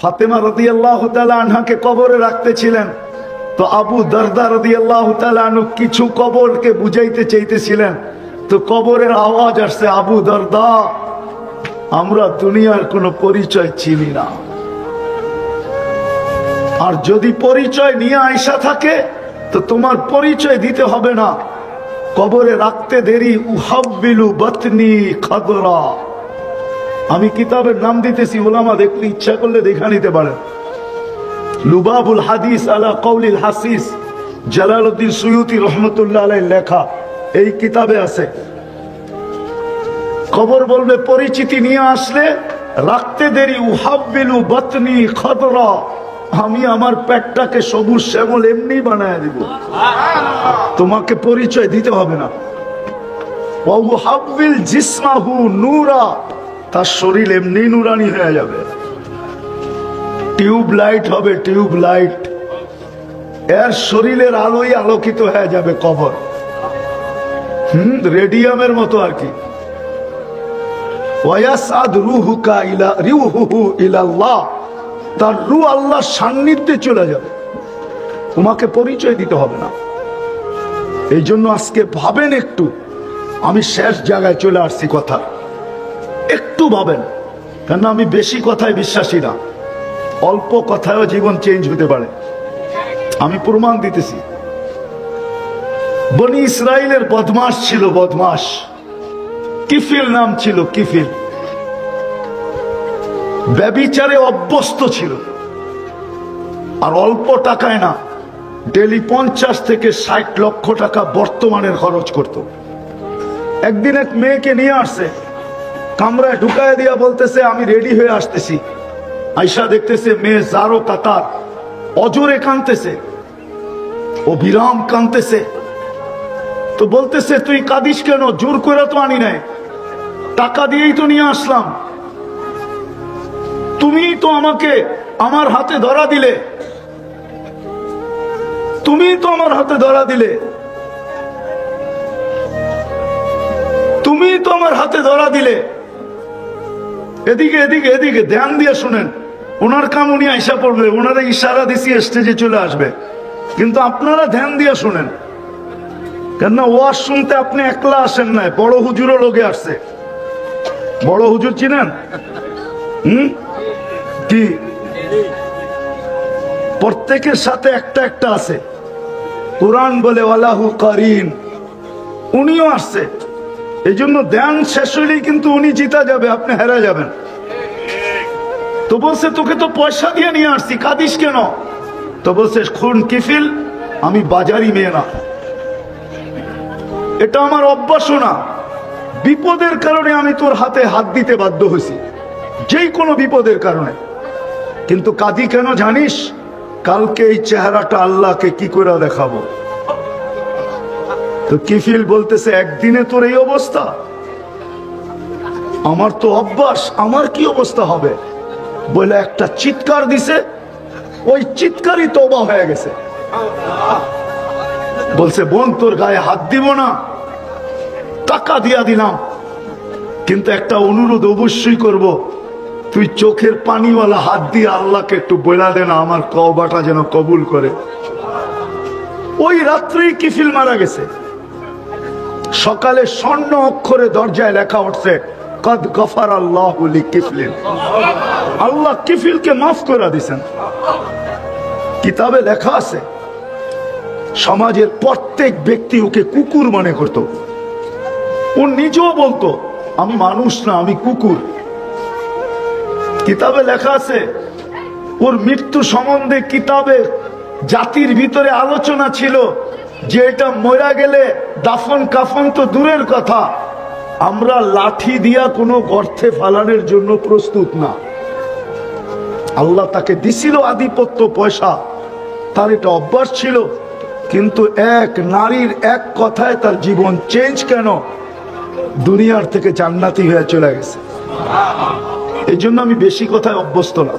ফাতেমা রাদিয়াল্লাহু তাআলা আনহাকে কবরে রাখতেছিলেন, তো আবু দারদা রাদিয়াল্লাহু তাআলা আনহু কিছু কবরকে বুঝাইতে চাইতেছিলেন। তো কবরের আওয়াজ আসছে, আবু দারদা, আমরা দুনিয়ার কোনো পরিচয় চিনি না, আর যদি পরিচয় নিয়ে আইসা থাকে তো তোমার পরিচয় দিতে হবে না, কবরে রাখতে দেরি। উহাব্বিলু বাতনি খাদরা। আমি কিতাবের নাম দিতেছি, ওলামা দেখলে ইচ্ছা করলে দেখা নিতে পারেন। লুবাবুল হাদিস আলা কওলিল হাসিস, জালালউদ্দিন সুয়ুতি রহমতুল্লাহ আলাইহির লেখা এই কিতাবে আছে। কবর বলবে পরিচিতি নিয়ে আসলে রাখতে দেরি। উহাব্বিলু বাতনি খাদরা, আমি আমার পেটটাকে সবুজ শ্যামল এমনি বানায় দিব, তোমাকে পরিচয় দিতে হবে না। ওয়া উহাব্বিল জিসমাহু নূরা, তার শরীর এমনি নুরানি হয়ে যাবে, টিউব লাইট হবে, টিউব লাইট, এর শরীরের আলোই আলোকিত হয়ে যাবে কবর। রেডিয়ামের মতো আর কি। ওয়ায়াসাদ রুহুকা ইলা রুহুহু ইলাল্লাহ, তার রূহ আল্লাহর সান্নিধ্যে চলে যাবে, তোমাকে পরিচয় দিতে হবে না। এই জন্য আজকে ভাবেন একটু, আমি শেষ জায়গায় চলে আসছি কথা, একটু ভাবেন, কেন আমি বেশি কথায় বিশ্বাসী না, অল্প কথায়ও জীবন চেঞ্জ হতে পারে। আমি প্রমাণ দিতেছি। বনি ইসরাইলের বদমাস ছিল, বদমাস, কিফিল নাম ছিল, কিফিল, ব্যভিচারে অভ্যস্ত ছিল, আর অল্প টাকায় না, ডেলি 50 থেকে 60 লক্ষ টাকা বর্তমানের খরচ করত। একদিন এক মেয়েকে নিয়ে আসছে, কামরায় ঢুকায় দিয়া বলতেছে আমি রেডি হয়ে আসতেছি। আয়সা দেখতেছে মেয়ে জারো কাতার অজরে কাঁদতেছে, ও বিরাম কাঁদতেছে। তো বলতেছে তুই কাঁদিস কেন? জোর করে তো আনি নাই, টাকা দিয়েই তো নিয়ে আসলাম, তুমি তো আমাকে আমার হাতে ধরা দিলে, তুমি তো আমার হাতে ধরা দিলে, তুমি তো আমার হাতে ধরা দিলে। এদিকে এদিকে এদিকে ধ্যান দিয়ে শুনেন, ওনার কাম উনি আইসা পড়বে, ওনারা ইশারা দিছি স্টেজে চলে আসবে, কিন্তু আপনারা ধ্যান দিয়ে শুনেন, কেননা ওয়াজ শুনতে আপনি একলা আসেন নাই, বড় হুজুরও লোকে আসছে। বড় হুজুর চিনেন? কি প্রত্যেকের সাথে একটা একটা আছে। কোরআন বলে ওয়ালাহু কারিন, উনিও আসছে। এই জন্য ধ্যান শেষ হইলেই কিন্তু উনি জিতা যাবে, আপনি হেরা যাবেন। তো বলছে তোকে তো পয়সা দিয়ে নিয়ে আসছি, কাঁদিস কেন? তো বলছে খুন কিফিল, আমি বাজারি মেয়ে না, এটা আমার অভ্যাসও না, বিপদের কারণে আমি তোর হাতে হাত দিতে বাধ্য হয়েছি, যেই কোনো বিপদের কারণে। কিন্তু কাঁদি কেন জানিস? কালকে এই চেহারাটা আল্লাহকে কি করে দেখাবো। তো কিফিল বলতেছে একদিনে তোর এই অবস্থা, আমার তো অভ্যাস, আমার কি অবস্থা হবে? বলে একটা চিৎকার দিছে, ওই চিৎকারই তওবা হয়ে গেছে। বলছে বোন তোর গায়ে হাত দিব না, টাকা দিয়া দিলাম, কিন্তু একটা অনুরোধ অবশ্যই করব, তুই চোখের পানিওয়ালা হাত দিয়ে আল্লাহকে একটু বলা দে না, আমার তওবাটা যেন কবুল করে। ওই রাত্রেই কিফিল মারা গেছে। সকালে স্বর্ণ অক্ষরে দরজায় লেখা উঠছে কদ গফার আল্লাহু লিকিফলিন, আল্লাহ কিফিলকে মাফ করে দিয়েছেন। কিতাবে লেখা আছে সমাজের প্রত্যেক ব্যক্তি ওকে কুকুর মনে করত। ও নিজেও বলতো আমি মানুষ না, আমি কুকুর। কিতাবে লেখা আছে ওর মৃত্যু সম্বন্ধে কিতাবে জাতির ভিতরে আলোচনা ছিল যে এটা মরা গেলে দাফন কাফন তো দূরের কথা, আমরা লাঠি দিয়া কোনো গর্তে ফালানোর জন্য প্রস্তুত না। আল্লাহ তাকে দিছিল আধিপত্য, পয়সা, তার এটা অভ্যাস ছিল, কিন্তু এক নারীর এক কথায় তার জীবন চেঞ্জ কেন, দুনিয়ার থেকে জান্নাতি হয়ে চলে গেছে। এই জন্য আমি বেশি কথায় অভ্যস্ত না,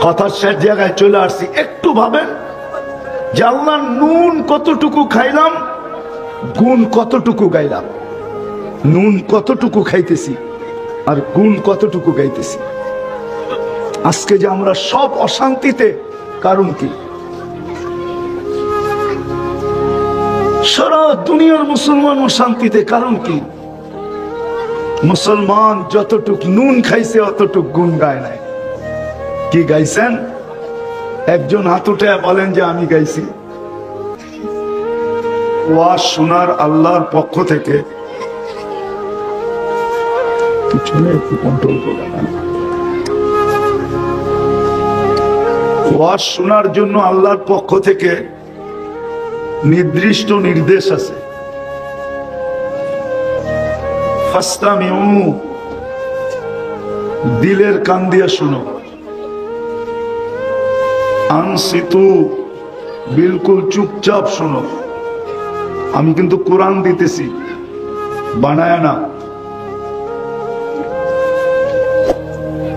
কথার শেষ জায়গায় চলে আসছি। একটু ভাবেন যে আল্লাহ নুন কতটুকু খাইলাম, গুণ কতটুকু গাইলাম। নুন কতটুকু খাইতেছি আর গুণ কতটুকু গাইতেছি। আজকে যে আমরা সব অশান্তিতে, কারণ কি? সারা দুনিয়ার মুসলমান অশান্তিতে, কারণ কি? মুসলমান যতটুক নুন খাইছে অতটুক গুণ গায় নাই। কি গাইছেন? একজন হাত উঠে বলেন যে আমি গাইছি। ওয়াজ শোনার আল্লাহর পক্ষ থেকে একটু কন্ট্রোল করে না। ওয়াজ শোনার জন্য আল্লাহর পক্ষ থেকে নির্দিষ্ট নির্দেশ আছে। ফাসতামিউ, দিলের কান দিয়া শুনো। আনসিতু, বিলকুল চুপচাপ শোনো। আমি কিন্তু কোরআন দিতেছি, বানায় না।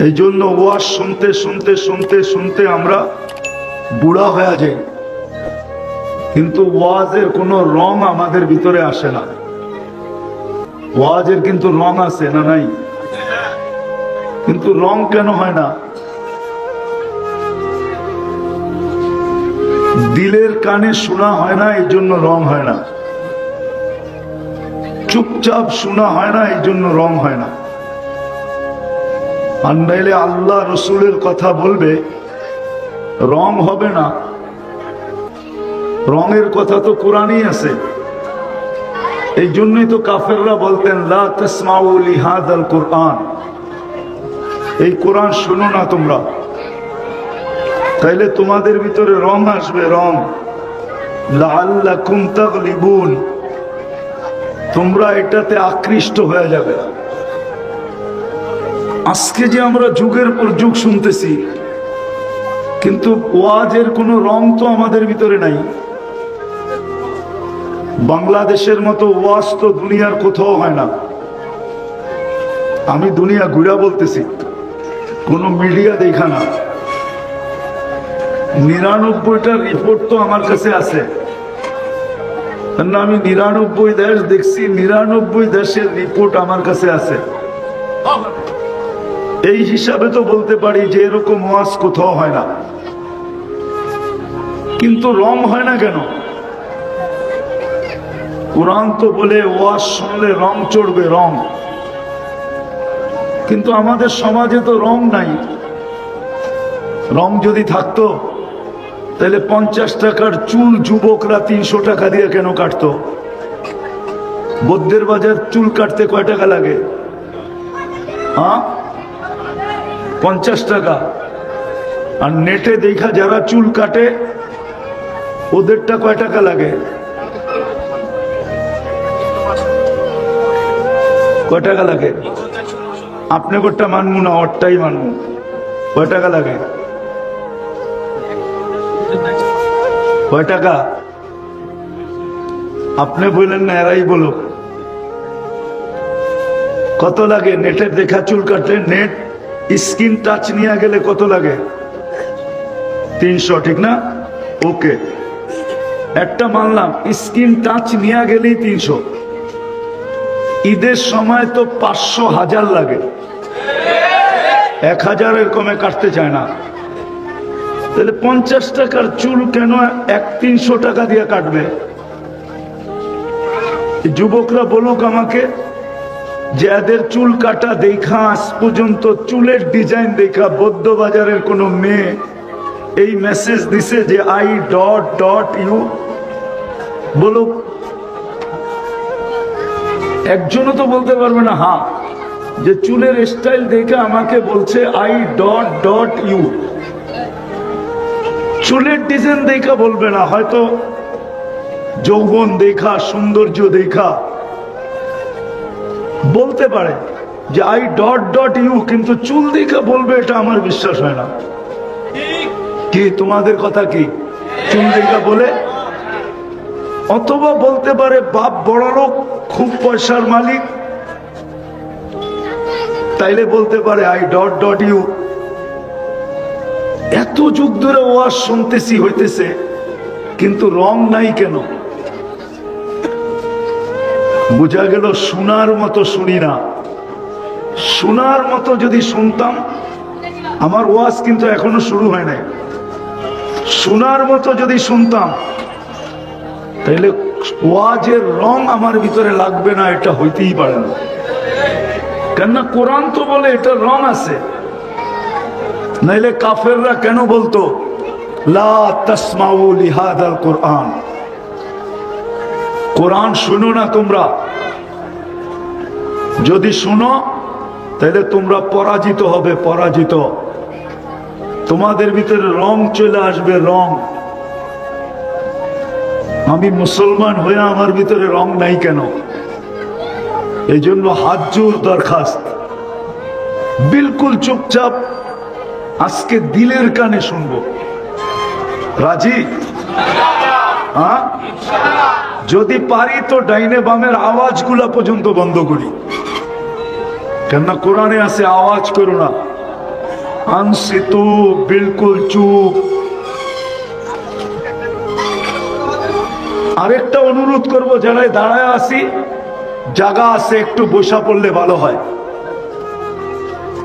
এই জন্য ওয়াজ শুনতে শুনতে শুনতে শুনতে আমরা বুড়া হয়ে যাই, কিন্তু ওয়াজের কোনো রং আমাদের ভিতরে আসে না। ওয়াজের কিন্তু রং আছে না নাই? কিন্তু রং কেন হয় না? দিলের কানে শোনা হয় না, এই জন্য রং হয় না। চুপচাপ শোনা হয় না, এই জন্য রং হয় না। আর নাইলে আল্লাহ রসুলের কথা বলবে, রং হবে না। রঙের কথা তো কোরআনই আছে। এই জন্যই তো কাফেররা বলতেন লা তাসমাউ লিহাযাল কুরআন, এই কোরআন শোনো না তোমরা, তাইলে তোমাদের ভিতরে রং আসবে। রং লাআল্লাকুম তাগলিবুন, তোমরা এটাতে আকৃষ্ট হয়ে যাবে। আজকে যে আমরা যুগের পর যুগ শুনতেছি, কিন্তু ওয়াজের কোনো রং তো আমাদের ভিতরে নাই। বাংলাদেশের মতো ওয়াজ তো দুনিয়ার কোথাও হয় না। আমি দুনিয়া ঘুরা বলতেছি, কোনো মিডিয়া দেখা না। 99টা রিপোর্ট তো আমার কাছে আছে, আমি 99 দেশ দেখছি, 99 দেশের রিপোর্ট আমার কাছে আছে। এই হিসাবে তো বলতে পারি যে এরকম ওয়াজ কোথাও হয় না। কিন্তু রং হয় না কেন? কোরআন তো বলে ওয়াজ শুনলে রং চড়বে, রং। কিন্তু আমাদের সমাজে তো রং নাই। রং যদি থাকতো তাহলে 50 টাকার চুল যুবকরা 300 টাকা দিয়ে কেন কাটতো? বৌদ্ধের বাজার চুল কাটতে কয় টাকা লাগে? 50 টাকা। আর নেটে দেখা যারা চুল কাটে ওদেরটা কয় টাকা লাগে? কয় টাকা লাগে? আপনি কোনটা মানবো না, ওরটাই মানবো। কয় টাকা লাগে? কয় টাকা? আপনি বললেন না, এরাই বলো। কত লাগে নেটের দেখা চুল কাটতে? নেট স্ক্রিন টাচ নিয়ে গেলে কত লাগে? 300, ঠিক না? ওকে, একটা মানলাম, স্ক্রিন টাচ নিয়ে গেলেই 300। ঈদের সময় তো 500, 1000 লাগে। 1000-এর কমে কাটতে চায় না। তাহলে 50 টাকার চুল কেন 300 টাকা দিয়ে কাটবে? যুবকরা বলুক আমাকে যে এদের চুল কাটা দেখা, আজ পর্যন্ত চুলের ডিজাইন দেখা বৌদ্ধ বাজারের কোন মেয়ে এই মেসেজ দিছে যে I.U? বলুক। একজনও তো বলতে পারবে না হ্যাঁ, যে চুলের স্টাইল দেখে আমাকে বলছে I.U। চুলের ডিজাইন দেখা বলবে না, হয়তো যৌবন দেখা, সৌন্দর্য দেখা বলতে পারে যে I.U, কিন্তু চুল দেখা বলবে, এটা আমার বিশ্বাস হয় না। কি তোমাদের কথা কি? চুল দেখা বলে? অথবা বলতে পারে বাপ বড় লোক, খুব পয়সার মালিক, তাইলে বলতে পারে I.U। এত যুগ ধরে ওয়াজ শুনতেছি হইতেছে, কিন্তু রং নাই কেন? বোঝা গেল শোনার মতো শুনি না। শোনার মতো যদি শুনতাম আমার ওয়াজ কিন্তু এখনো শুরু হয় নাই। শোনার মতো যদি শুনতাম তাহলে ওয়াজের রং আমার ভিতরে লাগবে না, এটা হইতেই পারে না। কেননা কোরআন তো বলে এটা রং আছে, নাইলে কাফেররা কেন বলতো লা তাসমাউ লিহাদাল কোরআন, কোরআন শুনো না তোমরা, যদি শুনো তাহলে তোমরা পরাজিত হবে, পরাজিত। তোমাদের ভিতরে রং চলে আসবে, রং। আমি মুসলমান হয়ে আমার ভিতরে রং নাই কেন? এই জন্য হাত জোর দরখাস্ত, বিলকুল চুপচাপ আজকে দিলের কানে শুনবো। রাজি? হ্যাঁ, যদি পারি তো ডাইনে বামের আওয়াজগুলা পর্যন্ত বন্ধ করি, কেননা কোরআনে আছে আওয়াজ করো না, আনসিতু, বিলকুল চুপ। আরেকটা অনুরোধ করব, যারা দাঁড়ায় আসি জায়গা আছে একটু বৈশা পড়লে ভালো হয়,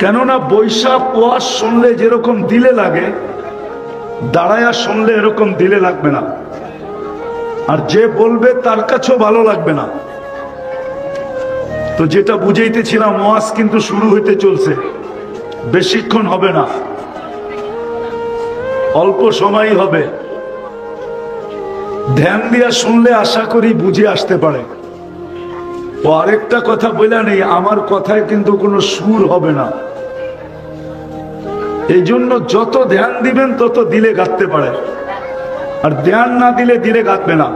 কেননা বৈশা ওয়াজ শুনলে যেরকম দিলে লাগে দাঁড়ায়া শুনলে এরকম দিলে লাগবে না, আর যে বলবে তার কাছেও ভালো লাগবে না। তো যেটা বুঝাইতেছিলাম, ওয়াজ কিন্তু শুরু হইতে চলছে, বেশিক্ষণ হবে না, অল্প সময় হবে। ধ্যান দিয়া শুনলে আশা করি বুঝে আসতে পারে। ও আরেকটা কথা বলে নেই, আমার কথায় কিন্তু কোনো সুর হবে না, এই জন্য যত ধ্যান দিবেন তত দিলে গাঁথতে পারে, আর ধ্যান না দিলে দিলে গাঁথবে না।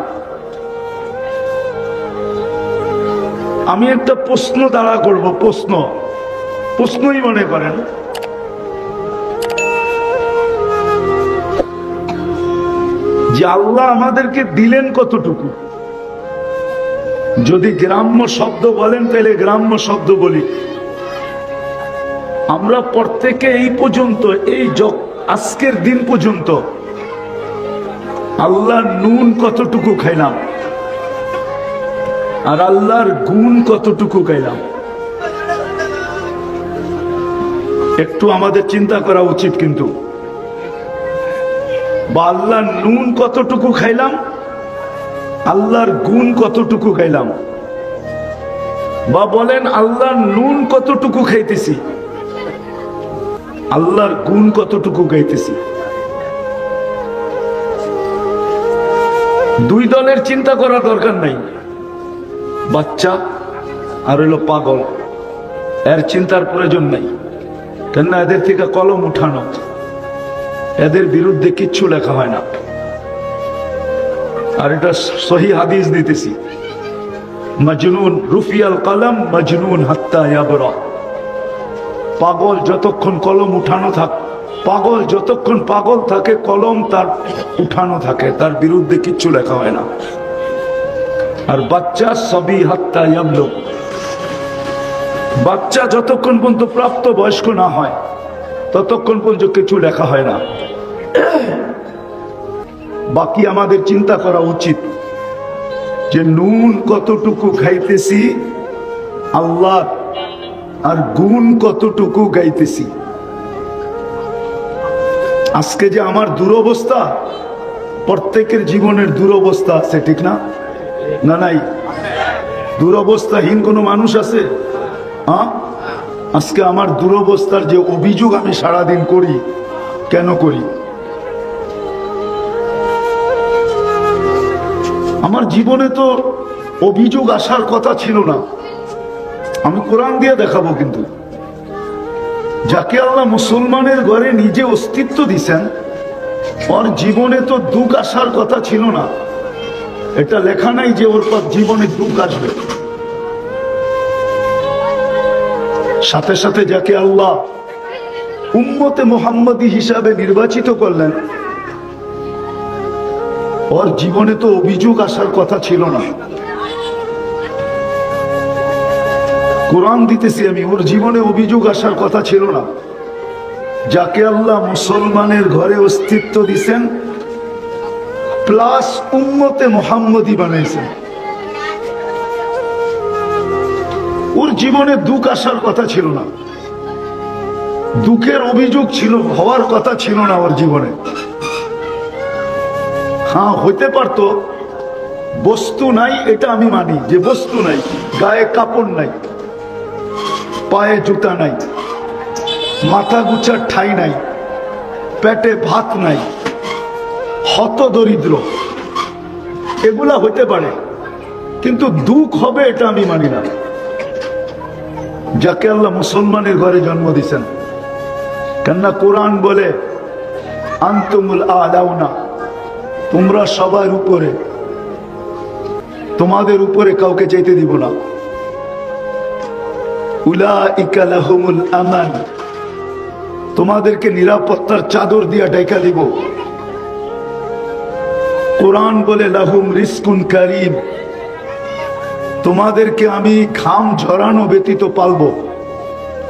আমি একটা প্রশ্ন দাঁড়া করব, প্রশ্নই মনে করেন। যে আল্লাহ আমাদেরকে দিলেন কতটুকু? যদি গ্রাম্য শব্দ বলেন তাহলে গ্রাম্য শব্দ বলি। আমরা প্রত্যেকে এই পর্যন্ত, এই আজকের দিন পর্যন্ত আল্লাহর নুন কতটুকু খাইলাম আর আল্লাহর গুণ কতটুকু খাইলাম, একটু আমাদের চিন্তা করা উচিত। কিন্তু বা আল্লাহর নুন কতটুকু খাইলাম, আল্লাহর গুণ কতটুকু খাইলাম, বা বলেন আল্লাহর নুন কতটুকু খাইতেছি, আল্লাহর গুণ কতটুকু গাইতেছি। দুই দলের চিন্তা করার দরকার নাই, বাচ্চা আর হইল পাগল, এর চিন্তার প্রয়োজন নাই। কেননা এদের থেকে কলম উঠানো, এদের বিরুদ্ধে কিচ্ছু লেখা হয় না। আর এটা সহি হাদিস দিতেছি, মজনুন রুফিয়াল কলম মজনুন হাত্তা ইয়াবরা। পাগল যতক্ষণ কলম উঠানো পাগল যতক্ষণ পাগল থাকে কলম তার উঠানো থাকে, তার বিরুদ্ধে কিচ্ছু লেখা হয় না। আর বাচ্চা সবই হাত্তা ইয়াবলুগ, বাচ্চা যতক্ষণ পর্যন্ত প্রাপ্ত বয়স্ক না হয় ততক্ষণ পর্যন্ত কিছু লেখা হয় না। বাকি আমাদের চিন্তা করা উচিত যে নুন কতটুকু খাইতেছি আল্লাহ, আর গুণ কতটুকু গাইতেছি। আজকে যে আমার দুরবস্থা, প্রত্যেকের জীবনের দুরবস্থা আছে, ঠিক না? না নাই? দুরবস্থাহীন কোনো মানুষ আছে? আজকে আমার দুরবস্থার যে অভিযোগ আমি সারাদিন করি, কেন করি? আমার জীবনে তো অভিযোগ আসার কথা ছিল না। আমি কোরআন দিয়ে দেখাবো, কিন্তু যাকে আল্লাহ মুসলমানের ঘরে নিজে অস্তিত্ব দিছেন, ওর জীবনে তো দুঃখ আসার কথা ছিল না। এটা লেখা নাই যে ওর পর জীবনে দুঃখ আসবে। সাথে সাথে যাকে আল্লাহ উম্মতে মুহাম্মদী হিসাবে নির্বাচিত করলেন, ওর জীবনে তো অভিযোগ আসার কথা ছিল না। কোরআন দিতেছি আমি, ওর জীবনে অভিযোগ আসার কথা ছিল না। যাকে আল্লাহ মুসলমানের ঘরে অস্তিত্ব দিছেন প্লাস উম্মতে মুহাম্মদী বানাইছেন, ওর জীবনে দুঃখ আসার কথা ছিল না। দুঃখের অভিযোগ ছিল, হওয়ার কথা ছিল না ওর জীবনে। হ্যাঁ, হইতে পারতো, বস্তু নাই এটা আমি মানি, যে বস্তু নাই, গায়ে কাপড় নাই, পায়ে জুতা নাই, মাথা গুছার ঠাই নাই, পেটে ভাত নাই, হত দরিদ্র, এগুলা হইতে পারে, কিন্তু দুঃখ হবে এটা আমি মানি না। যাকে আল্লাহ মুসলমানের ঘরে জন্ম দিয়েছেন, কেননা কোরআন বলে আনতুমুল আলাউনা, তোমরা সবার উপরে, তোমাদের উপরে কাউকে চাইতে দিব না। উলাইকা লাহুমুল আমান, তোমাদেরকে নিরাপত্তার চাদর দিয়া ঢাকা দিব। কোরআন বলে লাহুম রিজকুন কারীম, তোমাদেরকে আমি ঘাম ঝরানো ব্যতীত পালবো,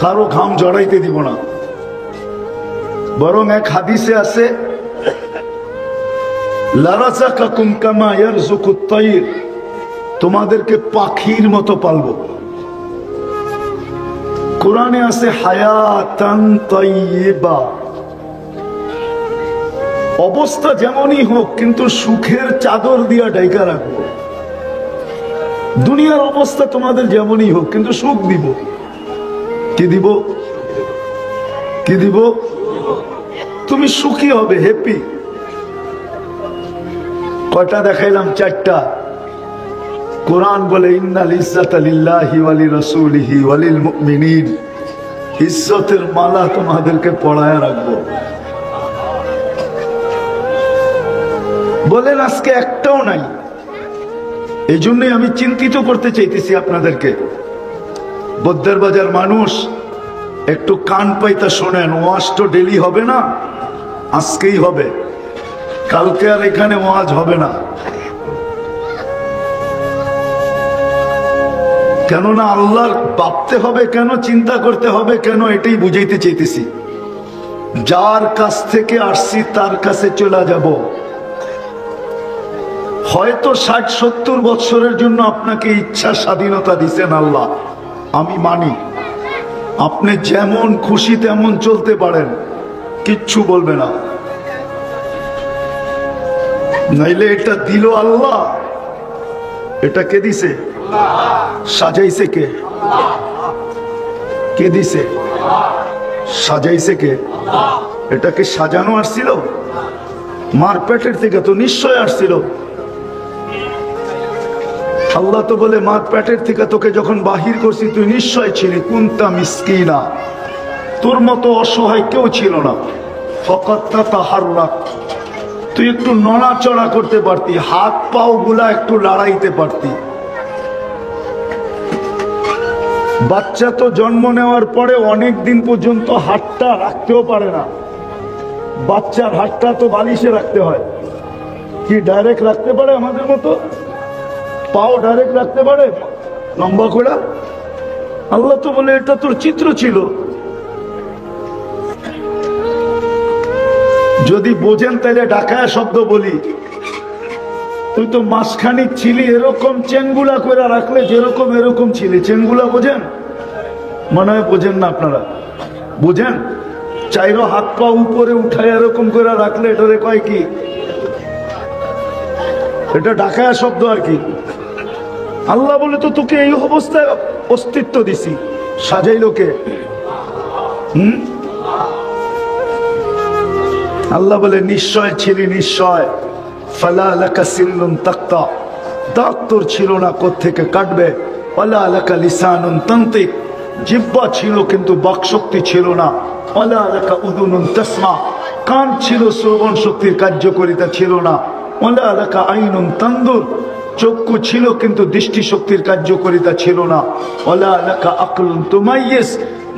কারো ঘাম ঝরাইতে দিব না। বরং এক হাদিসে আছে লারাযাকাকুম কামা ইয়ারযুকুত তায়র, তোমাদেরকে পাখির মতো পালবো। কোরআনে আছে হায়াতান তাইয়্যিবা, অবস্থা যেমনই হোক কিন্তু সুখের চাদর দিয়া ঢাকা রাখবো। দুনিয়ার অবস্থা তোমাদের যেমনই হোক কিন্তু সুখ দিব। কি দিব? কি দিব? তুমি সুখী হবে, হ্যাপি। কয়টা দেখাইলাম? চারটা। কোরআন বলে ইন্নাল ইজ্জাতা লিল্লাহি ওয়া লিরাসূলিহি ওয়া লিল মুমিনিন, ইজ্জতের মালা তোমাদেরকে পরায়া রাখবো। বলেন আজকে একটাও নাই। এই জন্যই আমি চিন্তিত করতে চাইতেছি আপনাদেরকে। বদ্দার বাজার মানুষ একটু কান পাইতা শোনেন, ওয়াজ তো ডেলি হবে না, আজকেই হবে, কালকে আর এখানে ওয়াজ হবে না। কেননা আল্লাহর ভাবতে হবে কেন, চিন্তা করতে হবে কেন, এটাই বুঝাইতে চাইতেছি। যার কাছ থেকে আসছি তার কাছে চলে যাব। হয়তো 60-70 বছরের জন্য আপনাকে ইচ্ছা স্বাধীনতা দিচ্ছেন আল্লাহ, আমি মানি। আপনি যেমন খুশি তেমন চলতে পারেন, কিচ্ছু বলবে না। নাইলে এটা দিল আল্লাহ, এটা কে দিছে? সাজাইছে কে? কে দিছে? সাজাইছে কে? এটাকে সাজানো আসছিল? মার পেটের থেকে তো নিশ্চয় আসছিল। আল্লাহ তো বলে মার পেটের থেকে তোকে যখন বাহির করছি তুই নিশ্চয় ছিলি কুনতা মিসকিনা, তোর মতো অসহায় কেউ ছিল না। ফাকাত তাতাহাররাক, তুই একটু নড়াচড়া করতে পারতি, হাত পাও গুলা একটু লড়াইতে পারতি। বাচ্চা তো জন্ম নেওয়ার পরে অনেক দিন পর্যন্ত হাতটা রাখতেও পারে না। বাচ্চার হাতটা তো বালিশে রাখতে হয়। কি ডাইরেক্ট রাখতে পারে আমাদের মতো? পাও ডাইরেক্ট রাখতে পারে লম্বা করে? আল্লাহ তো বলে এটা তোর চিত্র ছিল। যদি বোঝেন তাহলে ঢাকায় শব্দ বলি, তুই তো মাসখানিক ছিলি এরকম চেনগুলা করে রাখলে যেরকম এরকম ছিলি। চেনগুলা বোঝেন? মনে হয় বোঝেন না আপনারা। বোঝেন? চাইরো হাত পা উপরে উঠায় এরকম করে রাখলে এটারে কয় কি? এটা ঢাকায় শব্দ আর কি। আল্লাহ বলে তো তোকে এই অবস্থায় অস্তিত্ব দিছি, সাজাইলো কে? আল্লাহ বলে নিশ্চয় ছিলি, নিশ্চয়। ফালা লাকা সিল্লুন তাক্তা, দাঁত তোর ছিল না, কোত্থেকে কাটবে। ওয়ালা লাকা লিসানুন তানতিক, জিহ্বা ছিল কিন্তু বাকশক্তি ছিল না। ওয়ালা লাকা উযুনুন তাসমা, কান ছিল শ্রবণ শক্তির কার্যকারিতা ছিল না। ওয়ালা লাকা আইনুন তানদুর, চক্ষু ছিল কিন্তু দৃষ্টি শক্তির কার্যকারিতা ছিল না। ওয়ালা লাকা আকলুন তুমাইয়িজ,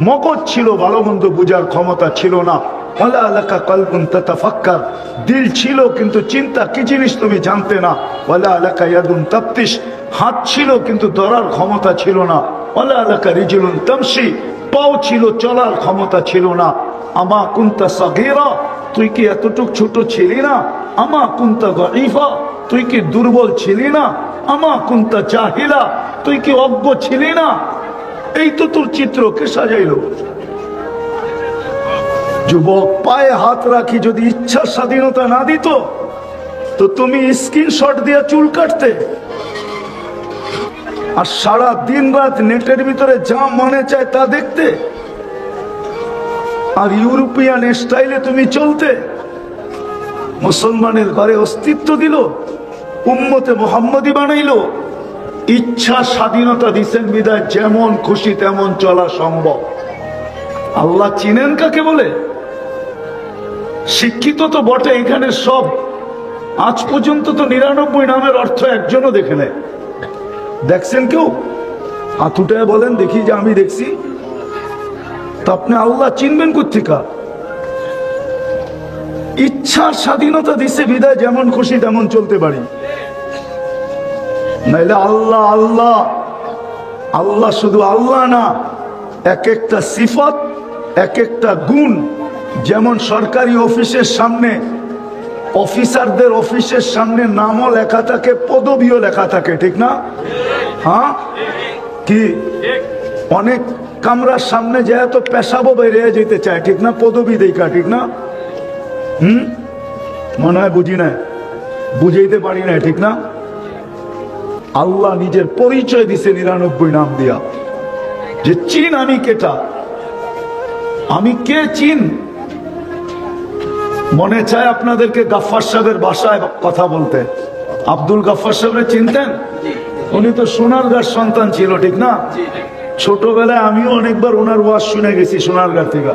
মগজ ছিল ভালো মন্দ বুঝার ক্ষমতা ছিল না। ওয়ালা লাকা কলবুন তাতাফাক্কার, দিল ছিল কিন্তু চিন্তা কি জিনিস তুমি জানতে না। ওয়ালা লাকা ইয়াদুন তাফতিশ, হাত ছিল কিন্তু ধরার ক্ষমতা ছিল না। ওয়ালা লাকা রিজলুন তামশি, পাও ছিল চলার ক্ষমতা ছিল না। আমা কুনতা সাগীরা, তুই কি এতটুক ছোট ছিলি না? আমা কুনতা গায়ীফা, তুই কি দুর্বল ছিলি না? আমা কুনতা জাহিলা, তুই কি অজ্ঞ ছিলি না? এই তো তোর চিত্র কে সাজাইলো? যুবক, পায়ে হাত রাখি, যদি ইচ্ছার স্বাধীনতা না দিত তো তুমি স্ক্রিনশট দিয়ে চুল কাটতে, আর সারা দিন রাত নেটের ভিতরে যা মনে চায় তা দেখতে, আর ইউরোপিয়ান স্টাইলে তুমি চলতে। মুসলমানের ঘরে অস্তিত্ব দিল, উম্মতে মুহাম্মদী বানাইলো। ইচ্ছা স্বাধীনতা দিচ্ছেন বিদায় যেমন খুশি তেমন চলা সম্ভব। আল্লাহ চিনেন কাকে বলে? শিক্ষিত তো বটে এখানে সব, আজ পর্যন্ত তো 99 নামের অর্থ একজনও দেখে নেয়। দেখছেন কেউ? হাত উঠে বলেন দেখি যে আমি দেখছি। তা আপনি আল্লাহ চিনবেন কোত্থেকে? ইচ্ছার স্বাধীনতা দিছে বিদায় যেমন খুশি তেমন চলতে পারি। নাইলে আল্লাহ আল্লাহ আল্লাহ শুধু আল্লাহ না, এক একটা সিফত, এক একটা গুণ। যেমন সরকারি অফিসের সামনে, অফিসারদের অফিসের সামনে নামও লেখা থাকে, পদবিও লেখা থাকে, ঠিক না? হ্যাঁ কি? অনেক কামরার সামনে যায় তো পেশাবো বেরিয়ে যেতে চায়, ঠিক না? পদবি দেখা, ঠিক না? মনে হয় বুঝি না, বুঝাইতে পারি না, ঠিক না? আল্লাহ নিজের পরিচয় দিছে 99 নাম দিয়া, যে চিন আমি কেটা, আমি কে চিন। মনে চায় আপনাদেরকে গাফফার সাহেবের বাসায় কথা বলতে। আব্দুল গাফফার সাহেবের চিনতেন? উনি তো সোনারগাঁর সন্তান ছিল, ঠিক না? ছোটবেলায় আমিও অনেকবার ওনার ওয়াজ শুনে গেছি সোনারগাঁ থেকে।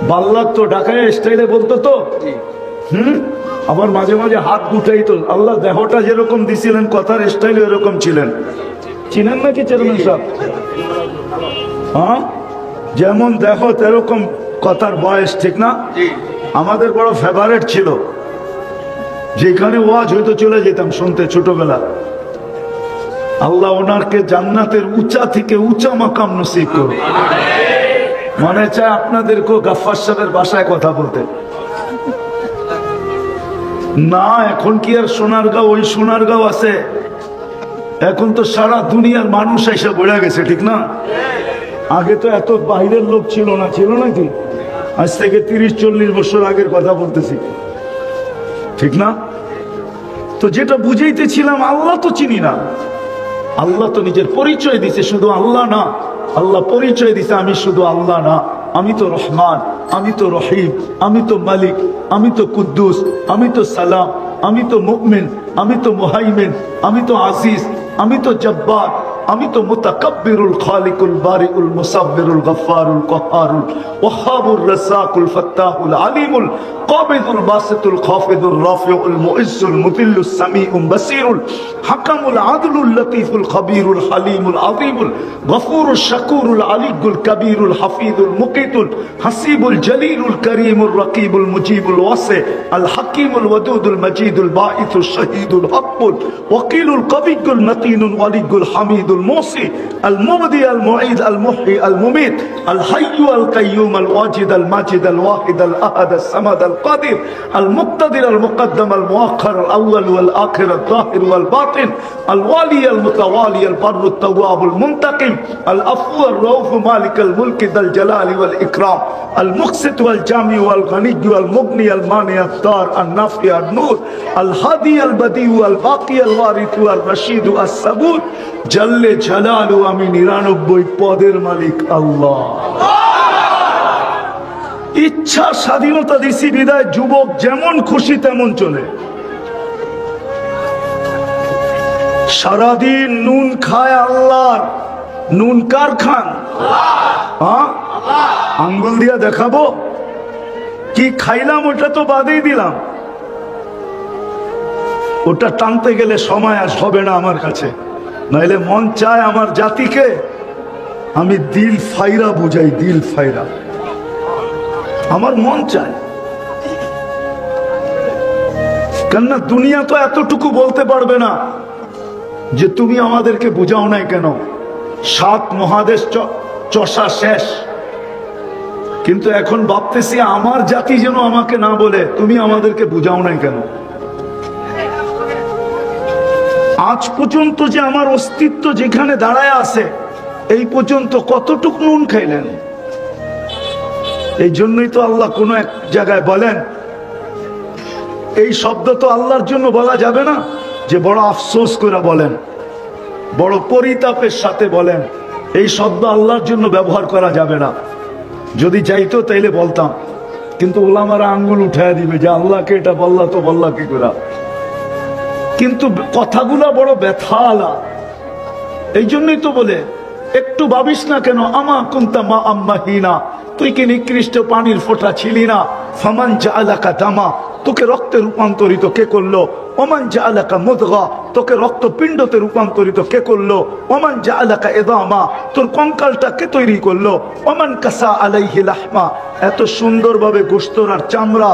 বাল্লার তো ঢাকায় স্টাইলে বলতো তো, আবার মাঝে মাঝে হাত গুটাইতো। আল্লাহ দেহটা যেরকম দিছিলেন কথার স্টাইল এরকম ছিলেন। চিনেন নাকি চেয়ারম্যান সাহেব? হ্যাঁ, যেমন দেখো তেরকম কথার বয়স, ঠিক না? আমাদের বড় ফেভারেট ছিল, যেখানে ওয়াজ হয়তো চলে যেতাম শুনতে ছোটবেলা। আল্লাহ ওনারকে জান্নাতের উঁচা থেকে উঁচা মাকাম নসিব করুন। মনে চায় আপনাদেরকেও গাফফার সাহেবের বাসায় কথা বলতে। না, এখন কি আর সোনারগাঁও ওই সোনারগাঁও আছে? এখন তো সারা দুনিয়ার মানুষ এসে বেড়ে গেছে, ঠিক না? আগে তো এত বাইরের লোক ছিল না, ছিল নাকি? আজ থেকে 30-40 বছর আগের কথা বলতেছি, ঠিক না? তো যেটা বুঝাইতেছিলাম, আল্লাহ তো চিনি না। আল্লাহ তো নিজের পরিচয় দিছে, শুধু আল্লাহ না, আল্লাহ পরিচয় দিছে আমি শুধু আল্লাহ না, আমি তো রহমান, আমি তো রহিম, আমি তো মালিক, আমি তো কুদ্দুস, আমি তো সালাম, আমি তো মুমিন, আমি তো মুহাইমিন, আমি তো আজিজ, আমি তো জব্বার, আমি তো মুতাকাব্বিরুল খালিকুল বারিউল মুসাব্বিরুল গফফারুল কহারুল ওয়াহাবুর রাসাকুল ফাত্তাহুল আলিমুল কাবিদুল বাসিতুল খাফিদুর রাফিউল মুইজ্জুল মুদিল্লুস সামিউল বাসিরুল হাকামুল আদলুল লতীফুল খবীরুল হালিমুল আযীমুল গফুরুশ শাকুরুল আলিয়ুল কবীরুল হাফিজুল মুকিতুল হাসিবুল জলিলুল করিমুর রকিবুল মুজিবুল ওয়াসি আল হাকিমুল ওয়াদুদুল মজিদুল বাঈসুশ শহীদুল হকুল ওয়াকিলুল কবিয়ুল মতিনুল ওয়ালিয়ুল হামিদুল الموصي المبدي المعيد المحيي المميت الحي القيوم الواجد الماجد الواحد الأحد الصمد القادر المقتدر المقدم المؤخر الأول والآخر الظاهر والباطن الوالي المتوالي البر التواب المنتقم العفو الرؤوف مالك الملك ذا الجلال والإكرام المقسط والجامع والغني والمغني المانع الدار النافع النور الهادي البديع الباقي الوارث الرشيد الصبور জাল্লে জালালু, আমি 99 পদের মালিক আল্লাহ। ইচ্ছা স্বাধীনতা দিছি বিদায় যুবক যেমন খুশি তেমন চলে। সারাদিন নুন খায় আল্লাহর, নুন কার খান? হ্যাঁ, আঙ্গুল দিয়া দেখাবো কি খাইলাম, ওটা তো বাদেই দিলাম। ওটা টানতে গেলে সময় আর হবে না আমার কাছে। নাইলে মন চায় আমার জাতিকে আমি দিল ফাইরা বুঝাই, দিল ফাইরা। আমার মন চায়, কেননা দুনিয়া তো এতটুকু বলতে পারবে না যে তুমি আমাদেরকে বুঝাও নাই কেন। 7 মহাদেশ চষা শেষ, কিন্তু এখন ভাবতেছি আমার জাতি যেন আমাকে না বলে তুমি আমাদেরকে বুঝাও নাই কেন। আজ পর্যন্ত যে আমার অস্তিত্ব যেখানে দাঁড়ায় আছে, এই পর্যন্ত কতটুকু নুন খাইলেন? এই জন্যই তো আল্লাহ কোন এক জায়গায় বলেন, এই শব্দ তো আল্লাহর জন্য বলা যাবে না, যে বড় আফসোস করে বলেন, বড় পরিতাপের সাথে বলেন, এই শব্দ আল্লাহর জন্য ব্যবহার করা যাবে না। যদি চাইতো তাইলে বলতাম, কিন্তু ওলামারা আঙ্গুল উঠায় দিবে যে আল্লাহকে এটা বললা তো বললা কি করে। কিন্তু কথাগুলা বড় ব্যথালা, এই জন্যই তো বলে একটু ভাবিস না কেন, আমা কুনতা মা আম্মাহিনা, তুই কি নিকৃষ্ট পানির ফোঁটা ছিলি না? ফামান জাআলাকা দামা, তোকে রক্তে রূপান্তরিত কে করলো? ওমান জাআলাকা মুদগা, তোকে রক্তপিণ্ডতে রূপান্তরিত কে করলো? ওমান জাআলাকা ইদামা, তোর কঙ্কালটা কে তৈরি করলো? ওমান কাসা আলাইহি লাহমা, এত সুন্দরভাবে গোশত আর চামড়া,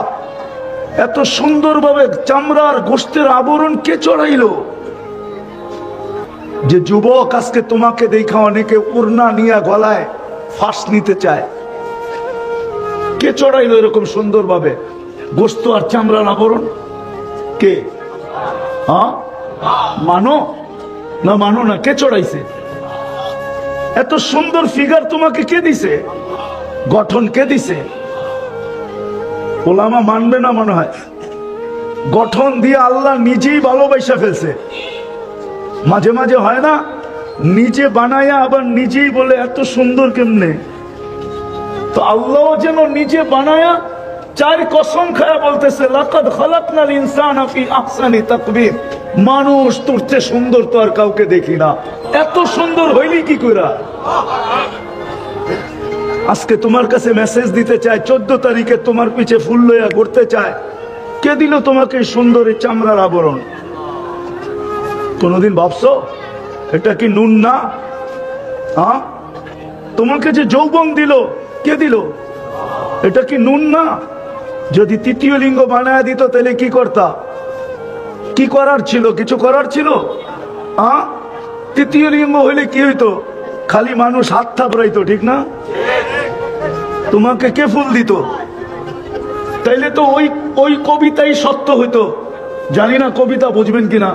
এত সুন্দরভাবে চামড়ার গোশতের আবরণ কে চড়াইলো? যে যুবক আজকে তোমাকে দেখা অনেকে উড়না নিয়ে গলায় ফাঁস নিতে চায়, কে চড়াইলো এরকম সুন্দরভাবে গোশত আর চামড়ার আবরণ? কে? হ্যাঁ, মানো না মানো না, কে চড়াইছে? এত সুন্দর ফিগার তোমাকে কে দিছে? গঠন কে দিছে? ওলামা মানবে না মনে হয়। গঠন দিয়ে আল্লাহ নিজেই ভালোবাসা ফেলছে। মাঝে মাঝে হয় না, নিজে বানায়া আবার নিজেই বলে এত সুন্দর কেমনে। তো আল্লাহ যেন নিজে বানায়া চার কসম খায়া বলতেছে, লাকাদ খালাকনাল ইনসানা ফি আহসানি তাকবীর, মানুষ তোর চেয়ে সুন্দর তো আর কাউকে দেখি না। এত সুন্দর হইলি কি কইরা? আজকে তোমার কাছে মেসেজ দিতে চায়, 14 তারিখে তোমার পিছে ফুল লইয়া ঘুরতে চায়, কে দিল তোমাকে সুন্দর এই চামড়ার আবরণ? কোনদিন ভাবছো এটা কি নুন না? হ্যাঁ, তোমাকে যে যৌবন দিল, কে দিল? এটা কি নুন না? যদি তৃতীয় লিঙ্গ বানায় দিত তাহলে কি করতা? কি করার ছিল? কিছু করার ছিল? হ্যাঁ, তৃতীয় লিঙ্গ হইলে কি হইতো? খালি মানুষ হাত থাপড়াইতো, ঠিক না? তোমাকে কে ফুল দিত? তাইলে তো ওই কবিতাই সত্য হইতো। জানি না কবিতা বুঝবেন কিনা।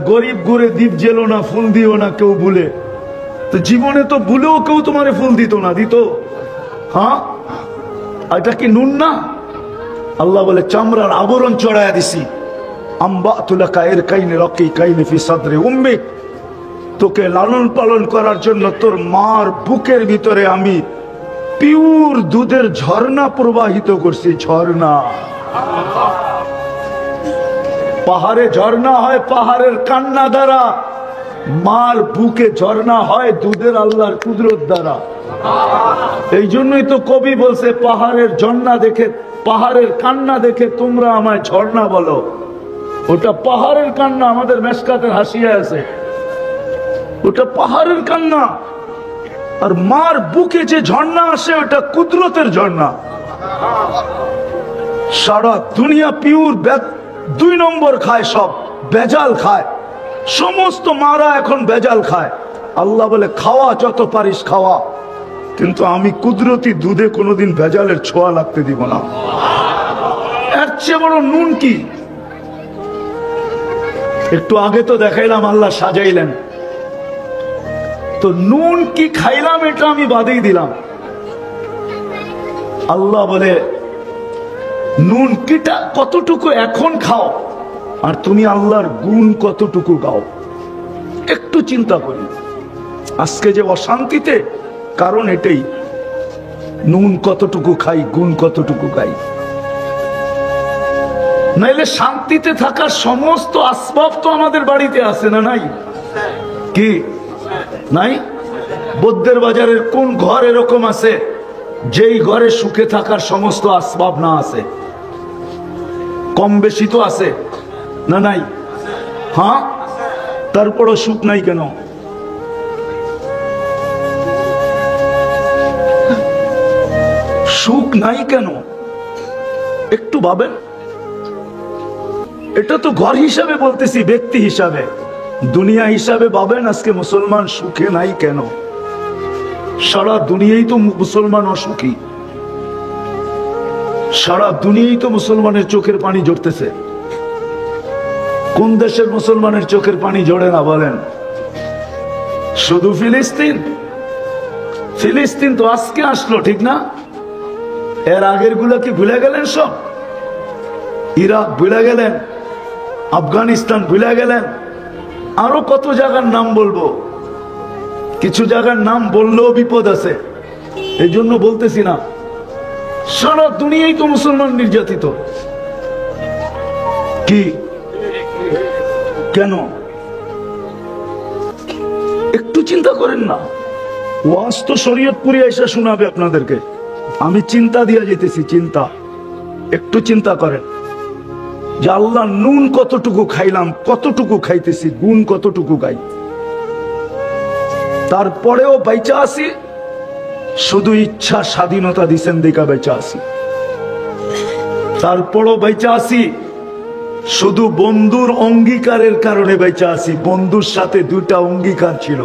গরিব ঘুরে দ্বীপ জেলো না, ফুল দিও না কেউ ভুলে। তো জীবনে তো ভুলেও কেউ তোমারে ফুল দিত না, দিত? হ্যাঁ, এটা কি নুন না? আল্লাহ বলে চামড়ার আবরণ চড়াইয়া দিছি। আম্বাতুলাকা ইরকাইনি রাকিকাইনি ফি সাদরি উম্মিক, তোকে লালন পালন করার জন্য তোর মার বুকের ভিতরে আমি পিওর দুধের ঝর্ণা প্রবাহিত করছি। ঝর্ণা, পাহাড়ে ঝর্ণা হয় পাহাড়ের কান্না দ্বারা, মার বুকে ঝর্ণা হয় দুধের আল্লাহর কুদরত দ্বারা। এই জন্যই তো কবি বলছে, পাহাড়ের ঝর্ণা দেখে, পাহাড়ের কান্না দেখে তোমরা আমায় ঝর্ণা বলো। ওটা পাহাড়ের কান্না, আমাদের মেশকাতের হাসিয়া আছে, ওটা পাহাড়ের কান্না। আর মার বুকে যে ঝর্ণা আসে ওটা কুদরতের ঝর্ণা। সারা দুনিয়া পিওর 2 নম্বর খায়, সব বেজাল খায়, সমস্ত মারা এখন বেজাল খায়। আল্লাহ বলে খাওয়া যত পারিস খাওয়া, কিন্তু আমি কুদরতি দুধে কোনোদিন ভেজালের ছোঁয়া লাগতে দিব না। এর চেয়ে বড় নুন কি? একটু আগে তো দেখাইলাম আল্লাহ সাজাইলেন, তো নুন কি খাইলাম এটা আমি বাদেই দিলাম। আল্লাহ বলে নুন কিটা কতটুকু এখন খাও, আর তুমি আল্লাহর গুণ কতটুকু গাও। একটু চিন্তা করি, আজকে যে অশান্তিতে কারণ এটাই, নুন কতটুকু খাই, গুণ কতটুকু গাই। নাইলে শান্তিতে থাকার সমস্ত আসবাব তো আমাদের বাড়িতে আছে না? নাই কি? নাই? বৌদ্ধের বাজারের কোন ঘর এরকম আছে যেই ঘরে সুখে থাকার সমস্ত আসবাব না আছে? কম বেশি তো আছে না? নাই? হ্যাঁ, তারপরও সুখ নাই কেন? সুখ নাই কেন একটু ভাবেন। এটা তো ঘর হিসাবে বলতেছি, ব্যক্তি হিসাবে। দুনিয়া হিসাবে ভাবেন, আজকে মুসলমান সুখে নাই কেন? সারা দুনিয়াই তো মুসলমান অসুখী, সারা দুনিয়াই তো মুসলমানের চোখের পানি ঝরতেছে। কোন দেশের মুসলমানের চোখের পানি ঝরে না বলেন? শুধু ফিলিস্তিন? ফিলিস্তিন তো আজকে আসলো, ঠিক না? এর আগের গুলা কি ভুলে গেলেন? সব ইরাক ভুলে গেলেন, আফগানিস্তান ভুলে গেলেন, আরো কত জায়গার নাম বলবো। কিছু জায়গার নাম বললেও বিপদ আছে, এই জন্য বলতেছি না। সারা দুনিয়াই তো মুসলমান নির্যাতিত। কি কেন একটু চিন্তা করেন না? ওয়াজ তো শরীয়তপুরে এসে শোনাবে আপনাদেরকে, আমি চিন্তা দিয়ে যেতেছি। চিন্তা একটু চিন্তা করেন যে আল্লাহ নুন কতটুকু খাইলাম, কতটুকু খাইতেছি, গুণ কতটুকু গাই, তারপরেও বেঁচে আসি শুধু ইচ্ছা স্বাধীনতা দিছেন দেখা বেঁচে আসি। তারপরও বেঁচে আসি শুধু বন্ধুর অঙ্গীকারের কারণে বেঁচে আসি। বন্ধুর সাথে দুটা অঙ্গীকার ছিল,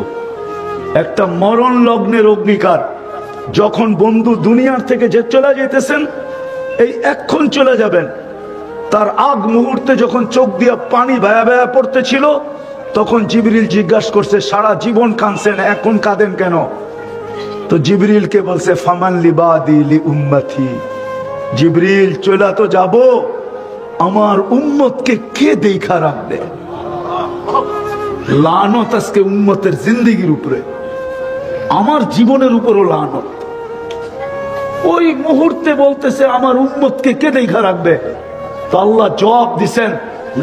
একটা মরণ লগ্নের অঙ্গীকার, যখন বন্ধু দুনিয়ার থেকে যে চলে যেতেছেন, এই এক্ষণ চলে যাবেন, তার আগ মুহূর্তে যখন চোখ দিয়া পানি ভায়া ভায়া পড়তেছিল, তখন জিবরিল জিজ্ঞাসা করছে সারা জীবন কাঁদছেন, এখন কাঁদেন কেন? তো জিবরিলকে বলছে ফামান লিবাদি লি উম্মতি, জিবরিল চলে তো যাব, আমার উম্মতকে কে দেখা রাখবে? লানত আজকে উম্মতের জিন্দেগির উপরে, আমার জীবনের উপরও লানত। ওই মুহূর্তে বলতেছে আমার উম্মতকে কে দেখা রাখবে? তো আল্লাহ জবাব দিছেন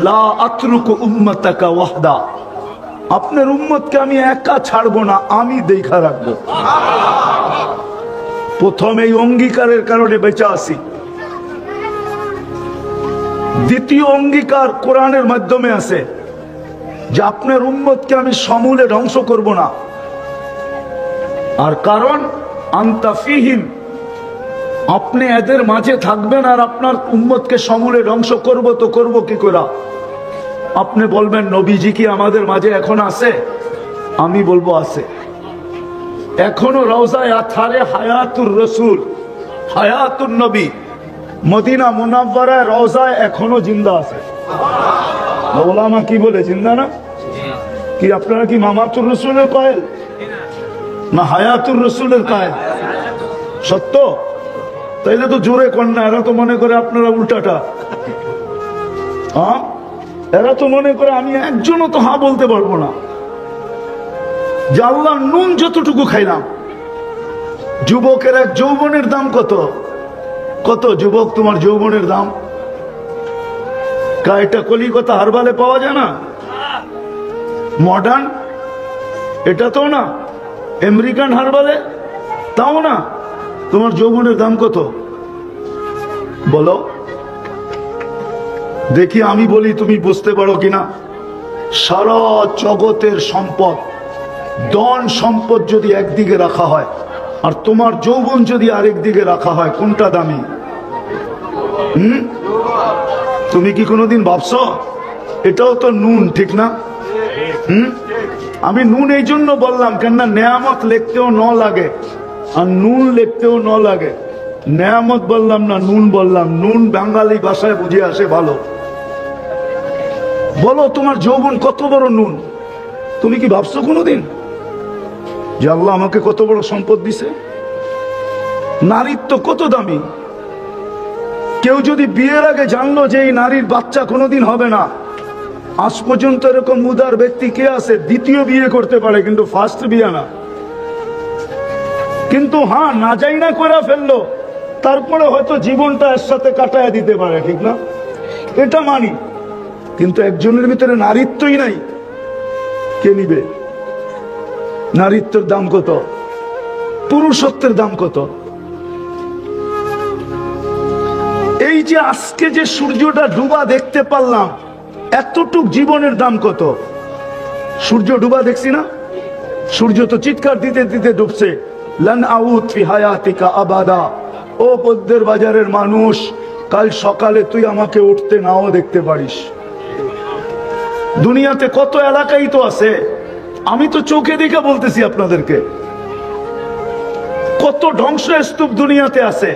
লা আতরুকু উম্মাতাকা ওয়াহদা, আপনার উম্মতকে আমি একা ছাড়বো না, আমি দেখা রাখবো। প্রথম এই অঙ্গীকারের কারণে বেঁচে আসি। দ্বিতীয় অঙ্গীকার কোরআনের মাধ্যমে আছে যে আপনার উম্মতকে আমি সমূলে ধ্বংস করব না। আর কারণ আনতা ফিহিম, আপনি এদের মাঝে থাকবেন আর আপনার উম্মতকে সমূলে ধ্বংস করব, তো করব কি করে? আপনি বলবেন নবীজি কি আমাদের মাঝে এখন আছে? আমি বলবো আছে। এখনো রওজায়ে আতহারে হায়াতুর রসুল, হায়াতুন নবী মদিনা মুনাওয়ারায় রওজায় এখনো জিন্দা আছে। ওলামা কি বলে জিন্দা না? কি আপনারা কি মামাতুর রসুলের কায়েল না হায়াতুর রসুলের কায়েল? সত্য? তাইলে তো জোরে কন্যা, এরা তো মনে করে আপনারা উল্টাটা। হ্যাঁ, এরা তো মনে করে আমি একজনও তো হ্যাঁ বলতে পারবো না। যে আল্লাহ নুন যতটুকু খাইলাম। যুবকের এক যৌবনের দাম কত? কত যুবক তোমার যৌবনের দাম? এটা কলিকতা হারবালে পাওয়া যায় না? মডার্ন এটা তো না, আমেরিকান হারবালে তাও না। তোমার যৌবনের দাম কত বলো দেখি, আমি বলি তুমি বুঝতে পারো কিনা। সারা জগতের সম্পদ, ধন সম্পদ যদি একদিকে রাখা হয় আর তোমার যৌবন যদি আরেক দিকে রাখা হয়, কোনটা দামি? তুমি কি কোনোদিন ভাবছো? এটাও তো নুন, ঠিক না? আমি নুন এই জন্য বললাম কেননা নেয়ামত লিখতেও ন লাগে আর নুন লিখতেও ন লাগে। নেয়ামত বললাম না, নুন বললাম। নুন বাঙালি ভাষায় বুঝে আসে ভালো। বলো তোমার যৌবন কত বড় নুন? তুমি কি ভাবছো কোনোদিন যে আল্লাহ আমাকে কত বড় সম্পদ দিছে? নারীত্ব কত দামি। কেউ যদি বিয়ের আগে জানলো যে এই নারীর বাচ্চা কোনোদিন হবে না, আজ পর্যন্ত এরকম উদার ব্যক্তি কে আছে দ্বিতীয় বিয়ে করতে পারে কিন্তু ফার্স্ট বিয়ে না? কিন্তু হ্যাঁ, না যাই না করে ফেললো, তারপরে হয়তো জীবনটা এর সাথে কাটায় দিতে পারে, ঠিক না? এটা মানি। কিন্তু একজনের ভিতরে নারীত্বই নাই, কে নিবে? নারীত্বের দাম কত? পুরুষত্বের দাম কত? এই যে আজকে যে সূর্যটা ডুবা দেখতে পারলাম, এতটুক জীবনের দাম কত? সূর্য ডুবা দেখছি না? সূর্য তো চিৎকার দিতে দিতে ডুবছে, লান আউদ ফি হায়াতিকা আবাদা। ও পদ্মের বাজারের মানুষ, কাল সকালে তুই আমাকে উঠতে নাও দেখতে পারিস। দুনিয়াতে কত এলাকাই তো আছে, আমি তো চোখে দেখে বলতেছি আপনাদেরকে। কত ধ্বংসস্তূপ দুনিয়াতে আছে,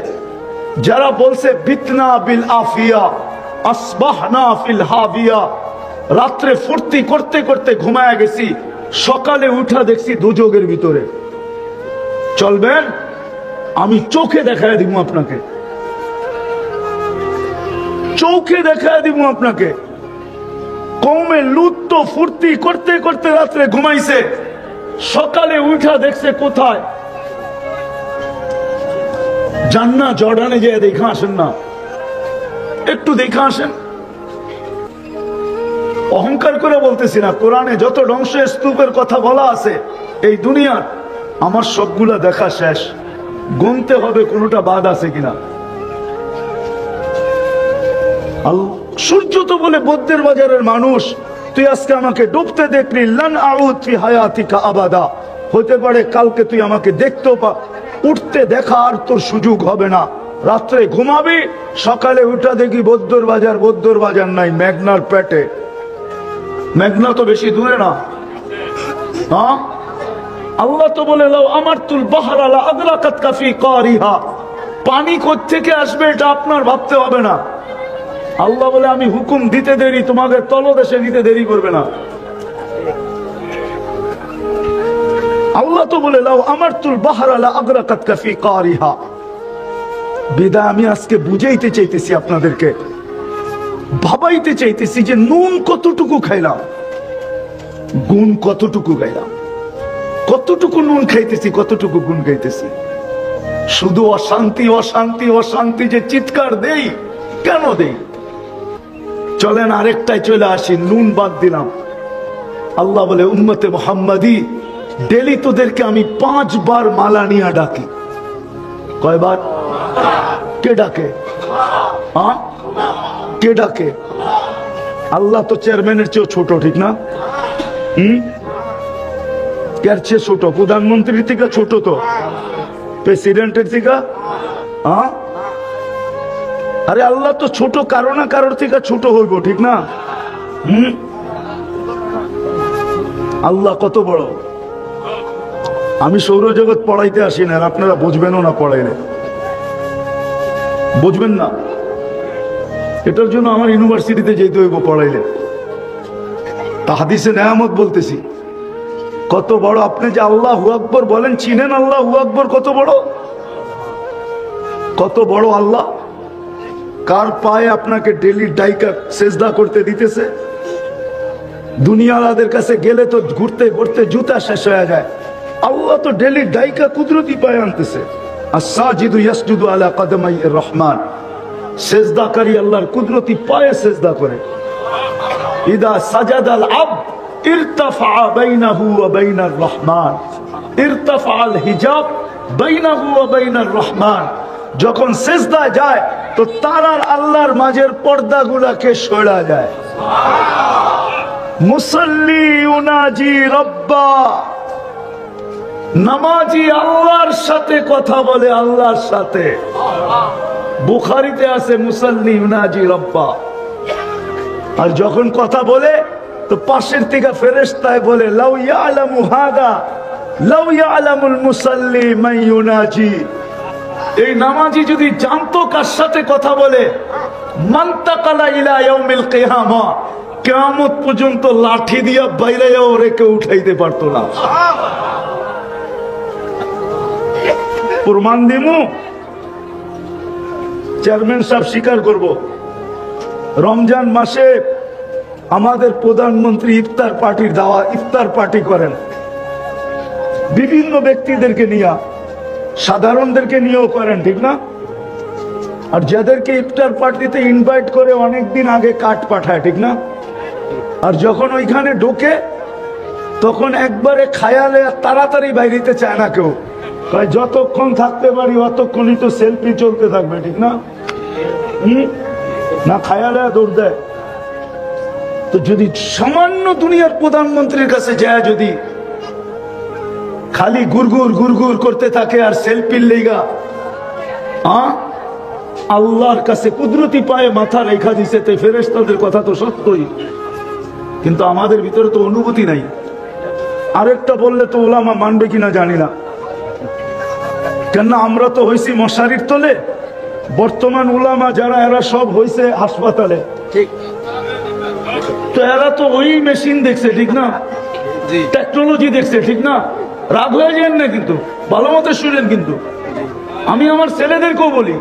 যারা বলছে বিতনা বিল আফিয়া আসবাহনা ফিল হাবিয়া। রাত্রে ফুর্তি করতে করতে ঘুমায় গেছি, সকালে উঠা দেখছি দুযোগের ভিতরে। চলবেন? আমি চোখে দেখায় দিব আপনাকে। চৌকে দেখা দিব আপনাকে। কওমে লুত তো ফুর্তি করতে করতে রাত্রে ঘুমাইছে, সকালে উঠা দেখছে কোথায়? জান্না জর্ডানে যেয়ে দেখা আসেন না, একটু দেখা আসেন। অহংকার করে বলতেছি না, কোরআনে যত ধ্বংস স্তূপের কথা বলা আছে এই দুনিয়ার, আমার সবগুলা দেখা শেষ। গুনতে হবে কোনটা বাদ আছে কিনা। সূর্য তো বলে বৌদ্ধের বাজারের মানুষ, তুই আজকে আমাকে ডুবতে দেখলি, লান আউদ ফি হায়াতিকা আবাদা, হতে পারে কালকে তুই আমাকে দেখতেও পা, উঠতে দেখা আর তোর সুযোগ হবে না। রাত্রে ঘুমাবি, সকালে উঠা দেখি বৌদ্ধর বাজার নাই, মেঘনার পেটে। মেঘনা তো বেশি দূরে না। হ্যাঁ, আল্লাহ তো বলে লাও আমারতুল বাহরা লা আদরাকাতকা ফি কারিহা, পানি কোত্থেকে আসবে এটা আপনার ভাবতে হবে না। আল্লাহ বলে আমি হুকুম দিতে দেরি, তোমাকে তলদেশে নিতে দেরি করবে না। আল্লাহ তো বলে লাও আমারতুল বাহরা লা আদরাকাতকা ফি কারিহা। বিদা আমি আজকে বুঝাইতে চাইতেছি আপনাদেরকে, ভাবাইতে চাইতেছি যে নুন কতটুকু খাইলাম, গুণ কতটুকু গাইলাম, কতটুকু নুন খাইতেছি, কতটুকু গুণ গাইতেছি। শুধু অশান্তি অশান্তি অশান্তি যে চিৎকার দেই, কেন দেই? চলেন আরেকটাই চলে আসি, নুন বাদ দিলাম। আল্লাহ বলে উম্মতে মুহাম্মাদি, ডেলি তোদেরকে আমি 5 বার মালা নিয়ে ডাকি। কয়বার? কে ডাকে? কে ডাকে? আল্লাহ তো চেয়ারম্যানের চেয়েও ছোট, ঠিক না? কার চেয়ে ছোট? প্রধানমন্ত্রীর থেকে ছোট তো, প্রেসিডেন্টের থেকে। আরে আল্লাহ তো ছোট, কারো না কারোর থেকে ছোট হইব, ঠিক না? আল্লাহ কত বড়। আমি সৌরজগৎ পড়াইতে আসি না, আপনারা বুঝবেনও না, পড়াইলে বুঝবেন না। এটার জন্য আমার ইউনিভার্সিটিতে যেতে হইব পড়াইলে। তাহাদিসে নেয়ামত বলতেছি, কত বড়। আপনি যে আল্লাহু আকবার বলেন, চিনেন আল্লাহু আকবার কত বড়? কত বড় আল্লাহ। কার পায়ে আপনাকে ডেলি ডাইকা সেজদা করতে দিতেছে? দুনিয়ালাদের কাছে গেলে তো ঘুরতে ঘুরতে জুতা শেষ হয়ে যায়, আল্লাহ তো ডেলি ডাইকা কুদরতি পায়ে আনতেছে। আস-সাজিদু ইয়াসজুদু আলা কদমাই রহমান, সেজদাকারী আল্লাহর কুদরতি পায়ে সেজদা করে। ইদা সাজাদাল আবদ ইরতাফা বাইনাহু ওয়া বাইনার রহমান, ইরতাফা আল হিজাব বাইনাহু ওয়া বাইনার রহমান। যখন সেজদায় যায় তো তার আর আল্লাহর মাঝের পর্দাগুলোকে সরা যায়। মুসাল্লি ইউনাজি রব্বা, নামাজি আল্লাহর সাথে কথা বলে, আল্লাহর সাথে। বুখারীতে আছে মুসাল্লি ইউনাজি রব্বা। আর যখন কথা বলে তো পাশের থেকে ফেরেশতায় বলে লাউ ইয়ালামু হাদা লাউ ইয়ালামুল মুসাল্লি মান ইউনাজি। এই নামাজি যদি জানতো কার সাথে কথা বলে, মানতাকালা ইলা ইয়াউমিল কিয়ামা, কিয়ামত পর্যন্ত লাঠি দিয়া বাইরেও রেখে উঠাইতে পারতো না। প্রমাণ দিমু, চেয়ারম্যান সাহেব স্বীকার করব, রমজান মাসে আমাদের প্রধানমন্ত্রী ইফতার পার্টির ইফতার পার্টি করেন, বিভিন্ন ব্যক্তিদেরকে নিয়ে, সাধারণদেরকে নিয়েও করেন, ঠিক না? আর যাদেরকে ইফতার পার্টিতে ইনভাইট করে অনেকদিন আগে কার্ড পাঠায়, ঠিক না? আর যখন ওইখানে ঢোকে তখন একবারে খায়ালে তাড়াতাড়ি বাইরেতে চায় না কেউ, যতক্ষণ থাকতে পারি অতক্ষণই তো সেলফি চলতে থাকবে, ঠিক না? না খায়ালে দৌড় দেয়। তো যদি সামান্য দুনিয়ার প্রধানমন্ত্রীর কাছে যায়, যদি খালি গুরগুর গুরগুর করতে থাকে আর সেলফির লেগা, আল্লাহর কাছে কুদরতি পায়ে মাথা রেখা দিছে, তাই ফেরেশতাদের কথা তো সত্যই, কিন্তু আমাদের ভিতরে তো অনুভূতি নাই। আরেকটা বললে তো ওলামা মানবে কিনা জানি না, কেননা আমরা তো হইছি মশারির তলে, বর্তমান উলামা যারা এরা সব হইছে হাসপাতালে, ঠিক? তো এরা তো ওই মেশিন দেখছে, ঠিক না? টেকনোলজি দেখছে, ঠিক না? রাগ হয়ে যান না, কিন্তু ভালো মতো শুনেন। কিন্তু আমি আমার ছেলেদেরকেও বলি,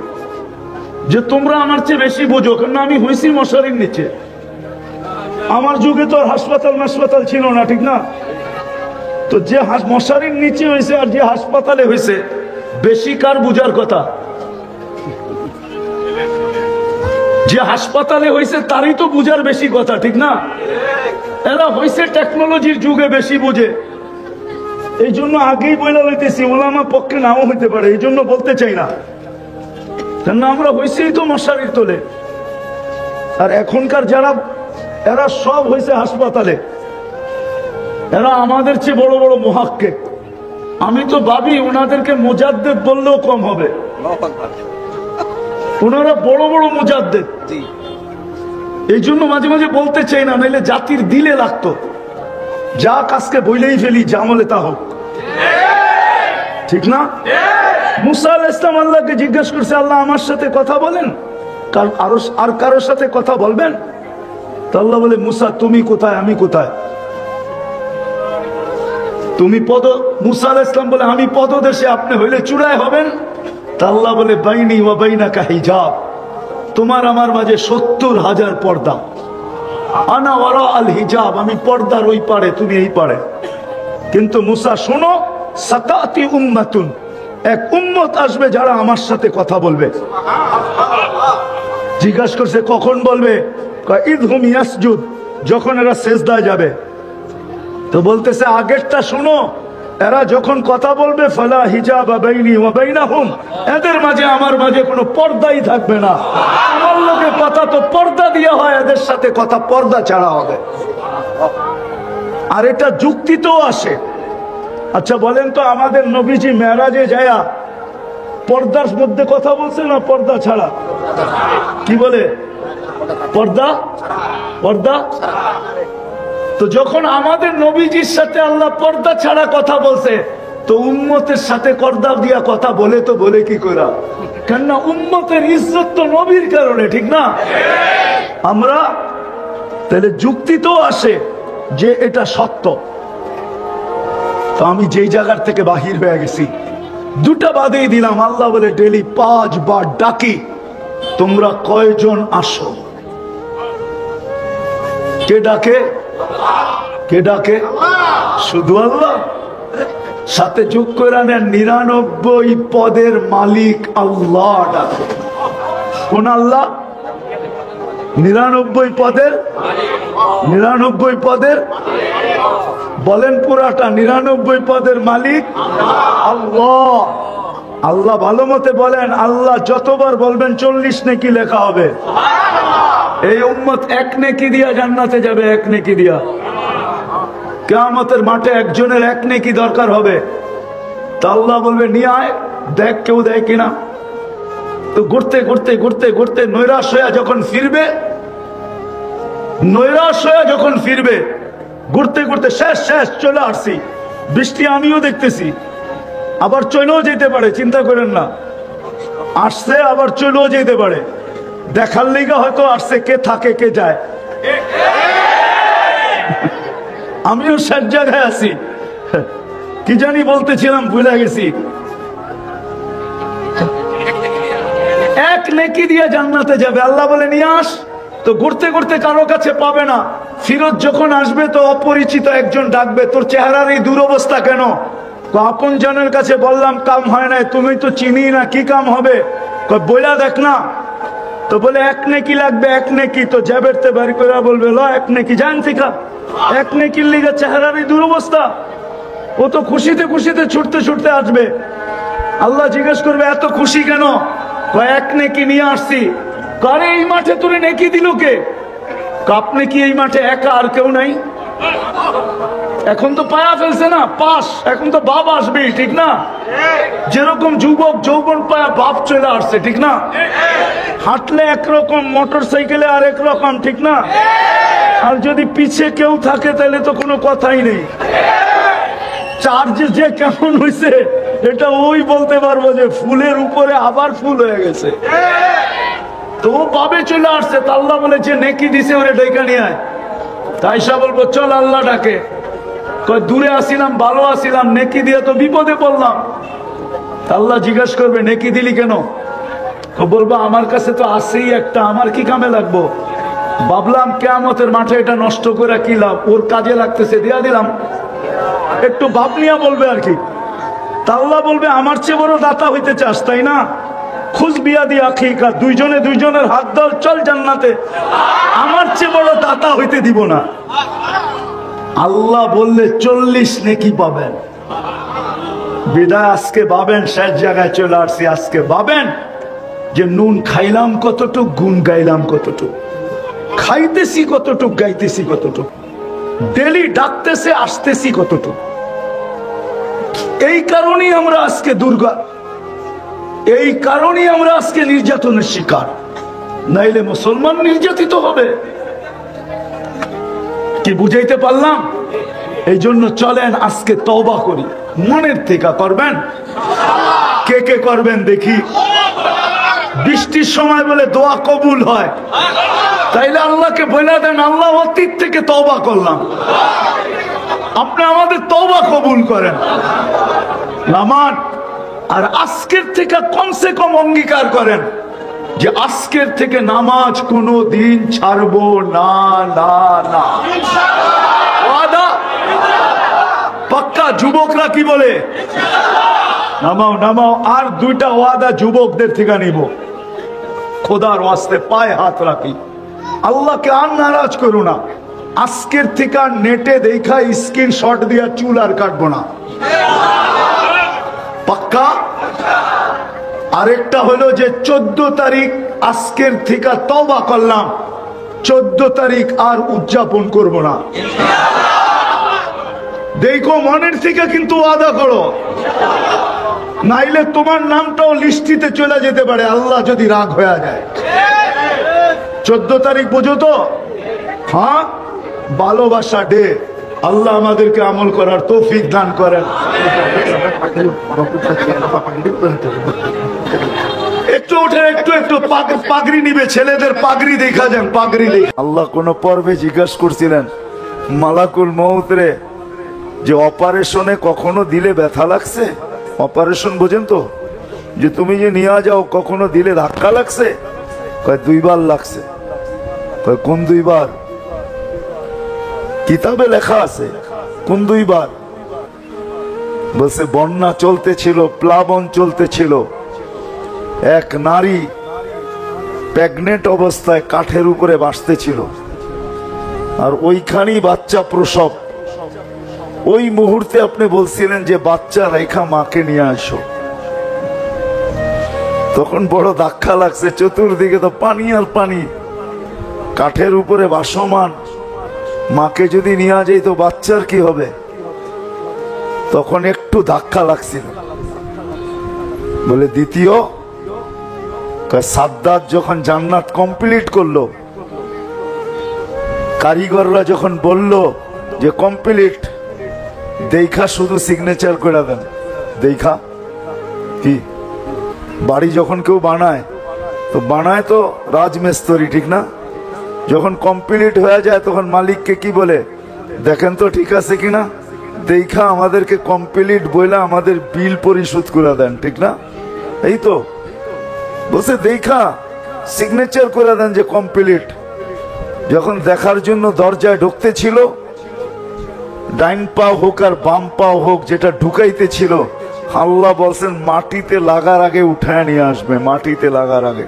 যে তোমরা আমার চেয়ে বেশি বোঝো, কারণ আমি হয়েছি মশারির নিচে। আমার যুগে তো আর হাসপাতাল ছিল না, ঠিক না? তো যে মশারির নিচে হয়েছে আর যে হাসপাতালে হয়েছে, বেশি কার বুঝার কথা? যে হাসপাতালে হয়েছে তারই তো বুঝার বেশি কথা, ঠিক না? এরা হয়েছে টেকনোলজির যুগে, বেশি বুঝে। এই জন্য আগেই বইলা হইতেছি, ওলামা পক্ষে নাও হইতে পারে, এই জন্য বলতে চাই না, কেন আমরা হয়েছি তো মশারির তোলে। আর এখনকার যারা, এরা সব হয়েছে হাসপাতালে, এরা আমাদের চেয়ে বড় বড় মুহাক্কিক। আমি তো ভাবি ওনাদেরকে মুজাদ্দিদ বললেও কম হবে, ওনারা বড় বড় মুজাদ্দিদ। এই জন্য মাঝে মাঝে বলতে চাই না, নাইলে জাতির দিলে লাগতো। যা কাজকে বইলেই ফেলি, জামলে তা হোক, ঠিক না? মুসা আলাইহিস সালাম আল্লাহকে জিজ্ঞাসা করছে, আল্লাহ আমার সাথে কথা বলেন, আর কারোর সাথে কথা বলবেন? তো আল্লাহ বলে, মুসা তুমি কোথায়, আমি কোথায়? তুমি মুসা আলাইহিস সালাম বলে, আমি পদদেশে, আপনি হইলে চূড়ায় হবেন। তা আল্লাহ বলে, বাইনি ওয়া বাইনাকা হিজাব, তোমার আমার মাঝে 70,000 পর্দা। আনা ওয়ারা আল হিজাব, আমি পর্দার ওই পারে, তুমি এই পারে। কিন্তু মুসা শোনো, সাতাতি উম্মাতুন, এক উম্মত আসবে যারা আমার সাথে কথা বলবে। জিজ্ঞাসা করছে কখন বলবে? ইদহুম ইয়াসজুদ, যখন এরা সেজদায় যাবে। তো বলতেছে আগেরটা শোনো, এরা যখন কথা বলবে, ফালা হিজাবা বাইনি ওয়া বাইনাহুম, এদের মাঝে আমার মাঝে কোনো পর্দাই থাকবে না। আমার লোকে কথা তো পর্দা দিয়ে হয়, এদের সাথে কথা পর্দা ছাড়া হবে। আর এটা যুক্তিতেও আসে। আচ্ছা বলেন তো, আমাদের নবীজি মেরাজে যায়া পর্দার মধ্যে কথা বলছে না পর্দা ছাড়া? কি বলে? পর্দা পর্দা। তো যখন আমাদের নবীজির সাথে আল্লাহ পর্দা ছাড়া কথা বলছে, তো উম্মতের সাথে পর্দা দিয়া কথা বলে তো বলে কি করা? কেননা উম্মতের ইজ্জত তো নবীর কারণে, ঠিক না? আমরা তাহলে যুক্তি তো আসে যে এটা সত্য। তো আমি যেই জায়গার থেকে বাহির হয়ে গেছি, দুটা বাদেই দিলাম। আল্লাহ বলে ডেলি 5 বার ডাকি, তোমরা কয়জন আসো? কে ডাকে? কে ডাকে? শুধু আল্লাহ। সাথে যোগ করে নেন, 99 পদের মালিক আল্লাহ ডাকে। কোন আল্লাহ? 99 পদের, 99 পদের বলেন পুরাটা, 99 পদের মালিক আল্লাহ। আল্লাহ ভালো মতে বলেন, আল্লাহ যতবার বলবেন 40 নেকি লেখা হবে। এই উম্মত 1 নেকি দিয়া জান্নাতে যাবে, 1 নেকি দিয়া। কিয়ামতের মাঠে একজনের 1 নেকি দরকার হবে। তা আল্লাহ বলবে নিয়ে আয়, দেখ কেউ দেয় কিনা। তো ঘুরতে ঘুরতে ঘুরতে ঘুরতে নৈরাশ হয়ে যখন ফিরবে, ঘুরতে ঘুরতে শেষ চলে আসছি। বৃষ্টি আমিও দেখতেছি, আবার চলেও যেতে পারে, চিন্তা করেন না। আসছে আবার চলেও যেতে পারে, দেখার লিগা হয়তো আসছে কে থাকে কে যায়। আমিও শেষ জায়গায় আছি, কি জানি বলতেছিলাম ভুলে গেছি। 1 নেকি দিয়ে জান্নাতে যাবে, আল্লাহ বলে নিয়ে আস। তো ঘুরতে ঘুরতে কারো কাছে পাবে না। ফিরত যখন আসবে তো অপরিচিত একজন ডাকবে, তোর চেহারার এই দুরবস্থা কেন? আপন জনের কাছে বললাম কাম হয় নাই, তুমি তো চিনি না, কি কাম হবে? বইলা দেখ না। তো বলে 1 নেকি লাগবে, 1 নেকি। তো জ্যাবেরতে বাড়ি করে বলবে, ল 1 নেকি, জান থেকে 1 নেকির লিগে চেহারার এই দুরবস্থা। ও তো খুশিতে খুশিতে ছুটতে ছুটতে আসবে। আল্লাহ জিজ্ঞেস করবে এত খুশি কেন? 1 নেকি নিয়ে আসছি। কারে এই মাঠে তোরে নেকি দিল কে? আপনি কি এই মাঠে একা, আর কেউ নাই? এখন তো পায়া ফেলছে না পাস, এখন তো বাপ আসবে, ঠিক না? যেরকম যুবক যৌবন পায়া বাপ চলে আসছে, ঠিক না? হাঁটলে একরকম, মোটর সাইকেলে আর একরকম, ঠিক না? আর যদি পিছে কেউ থাকে তাহলে তো কোনো কথাই নেই। চার্জ যে কেমন হয়েছে এটা ওই বলতে পারবো, যে ফুলের উপরে আবার ফুল হয়ে গেছে। তো পাবে চলে আসছে। তা আল্লাহ বলে যে নেকি দিছে ওরে ডেকে নিয়ে আয়। তাইসা বলবো চল আল্লাহ ডাকে। দূরে আসিলাম, ভালো আসিলাম, নেকি দিয়ে তো বিপদে পড়লাম। আল্লাহ জিজ্ঞাসা করবে নেকি দিলি কেন? বলবো আমার কাছে তো আছেই একটা, আমার কি কামে লাগবো? ভাবলাম কিয়ামতের মাঠে এটা নষ্ট করে কি লাভ, ওর কাজে লাগতেছে, দিয়া দিলাম। একটু ভাব নিয়া বলবে আর কি। তা আল্লাহ বলবে আমার চেয়ে বড় দাতা হইতে চাস তাই না, খুশ বিয়া দিয়া আখিকা, দুইজনে দুইজনের হাত ধর, চল জান্নাতে। আমার চেয়ে বড় দাতা হইতে দিব না। আল্লাহ বললে 40 নেকি পাবেন। বিদায় আজকে ভাবেন, শেষ জায়গায় চলে আসছি। আজকে ভাবেন যে নুন খাইলাম কতটুক, গুণ গাইলাম কতটুক, খাইতেছি কতটুক, গাইতেছি কতটুক, ডেলি ডাকতেছে আসতেছি কতটুক। এই কারণেই আমরা আজকে দুর্গা, এই কারণেই আমরা আজকে নির্যাতনের শিকার, নাইলে মুসলমান নির্যাতিত হবে। কি বুঝাইতে পারলাম? এই জন্য চলেন আজকে তওবা করি, মনের থেকে করবেন। কে কে করবেন দেখি? বৃষ্টির সময় বলে দোয়া কবুল হয়, তাইলে আল্লাহকে বলে দেন আল্লাহ অতীত থেকে তওবা করলাম, আপনি আমাদের তওবা কবুল করেন। নামান আর আজকের থেকে কমসে কম অঙ্গীকার করেন যে আজকের থেকে নামাজ কোনো দিন ছাড়বো না, না না। ওয়াদা পাক্কা? যুবকরা কি বলে? নামাও নামাও। আর 2টা ওয়াদা যুবকদের থেকে নিব, খোদার ওয়াস্তে পায়ে হাত রাখি, আল্লাহকে আর নারাজ করো না। আজকের থেকে নেটে দেখা স্ক্রিনশট দিয়া চুল আর কাটবো না, পাক্কা? আরেকটা হলো যে 14 তারিখ আজকের থেকে তওবা করলাম, 14 তারিখ আর উদযাপন করব না। দেখো মনের থেকে কিন্তু ওয়াদা করো, নাইলে তোমার নামটাও লিস্টিতে চলে যেতে পারে, আল্লাহ যদি রাগ হয়ে যায়। 14 তারিখ বুঝো তো? হ্যাঁ, ভালোবাসা ডে। আল্লাহ আমাদেরকে আমল করার তৌফিক দান করেন। একটু ওঠে, একটু একটু পাগড়ি নিবে, ছেলেদের পাগড়ি দেখা যান, পাগড়ি দেখা। আল্লাহ কোন পর্বে জিজ্ঞাসা করছিলেন মালাকুল মউত রে যে অপারেশনে কখনো দিলে ব্যথা লাগছে? অপারেশন বোঝেন তো, যে তুমি যে নিয়ে যাও কখনো দিলে ধাক্কা লাগছে? কয় 2 বার লাগছে। কয় কোন 2 বার? কিতাবে লেখা আছে কোন 2 বার? বলছে বন্যা চলতেছিল, প্লাবন চলতেছিল, এক নারী প্রেগনেন্ট অবস্থায় কাঠের উপরে বাসতেছিল, আর ওইখানেই বাচ্চা প্রসব। ওই মুহূর্তে আপনি বলছিলেন যে বাচ্চা রেখা মাকে নিয়ে আসো। তখন বড় ধাক্কা লাগছে, চতুর্দিকে তো পানি আর পানি, কাঠের উপরে ভাসমান, মাকে যদি নিয়ে যাই তো বাচ্চার কি হবে? তখন একটু ধাক্কা লাগছিল। বলে দ্বিতীয়, সাদ্দাত যখন জান্নাত কমপ্লিট করলো, কারিগররা যখন বলল যে কমপ্লিট, দেখা শুধু সিগনেচার করে দেন। দেখা কি? বাড়ি যখন কেউ বানায় তো রাজমিস্ত্রি, ঠিক না? যখন কমপ্লিট হয়ে যায় তখন মালিককে কি বলে? দেখেন তো ঠিক আছে কিনা, দেখা আমাদেরকে কমপ্লিট বইলা আমাদের বিল পরিশোধ করে দেন, ঠিক না? এই তো বলছে দেখা সিগনেচার করে দেন যে কমপ্লিট। যখন দেখার জন্য দরজায় ঢুকতে ছিল, ডাইন পাও হোক আর বাম পাও হোক, যেটা ঢুকাইতে ছিল, আল্লাহ বলছেন মাটিতে লাগার আগে উঠায় নিয়ে আসবে, মাটিতে লাগার আগে।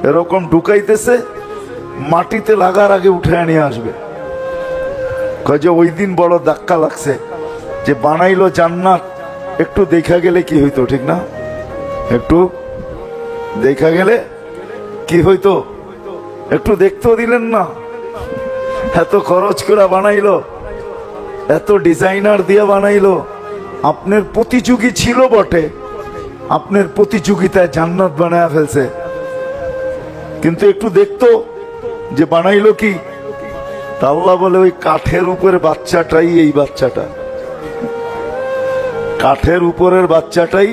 এরকম ঢুকাইতেছে, মাটিতে লাগার আগে উঠায় নিয়ে আসবে। যে ওই দিন বড় ধাক্কা লাগছে, যে বানাইলো জান্নাত, একটু দেখা গেলে কি হইতো, ঠিক না? একটু দেখা গেলে কি হইতো? একটু দেখতেও দিলেন না। এত খরচ করে বানাইলো, এত ডিজাইনার দিয়ে বানাইলো, আপনার প্রতিযোগী ছিল বটে, আপনার প্রতিযোগিতায় জান্নাত বানায় ফেলছে, কিন্তু একটু দেখতো যে বানাইলো কি। তা আল্লাহ বলে ওই কাঠের উপরে বাচ্চাটাই এই বাচ্চাটা, কাঠের উপরের বাচ্চাটাই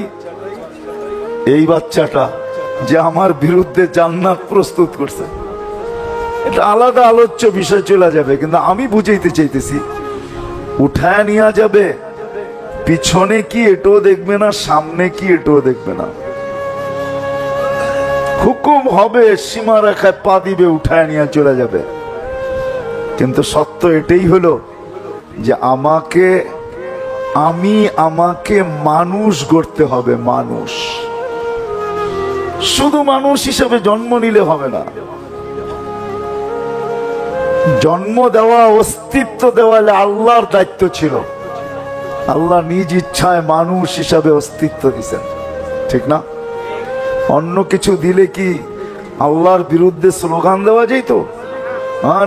এই বাচ্চাটা, যে আমার বিরুদ্ধে জান্নাত প্রস্তুত করছে। এটা আলাদা আলোচ্য বিষয় চলে যাবে, কিন্তু আমি বুঝাইতে চাইতেছি, উঠায় নিয়ে যাবে, পিছনে কি এটাও দেখবে না, সামনে কি এটাও দেখবে না। হুকুম হবে, সীমা রেখায় পা দিবে, উঠায় নিয়ে চলে যাবে। কিন্তু সত্য এটাই হলো যে আমাকে মানুষ গড়তে হবে। মানুষ, শুধু মানুষ হিসেবে জন্ম নিলে হবে না। জন্ম দেওয়া, অস্তিত্ব দেওয়া আল্লাহর দায়িত্ব ছিল। আল্লাহ নিজ ইচ্ছায় মানুষ হিসাবে অস্তিত্ব দিয়েছেন, ঠিক না? অন্য কিছু দিলে কি আল্লাহর বিরুদ্ধে স্লোগান দেওয়া যেত?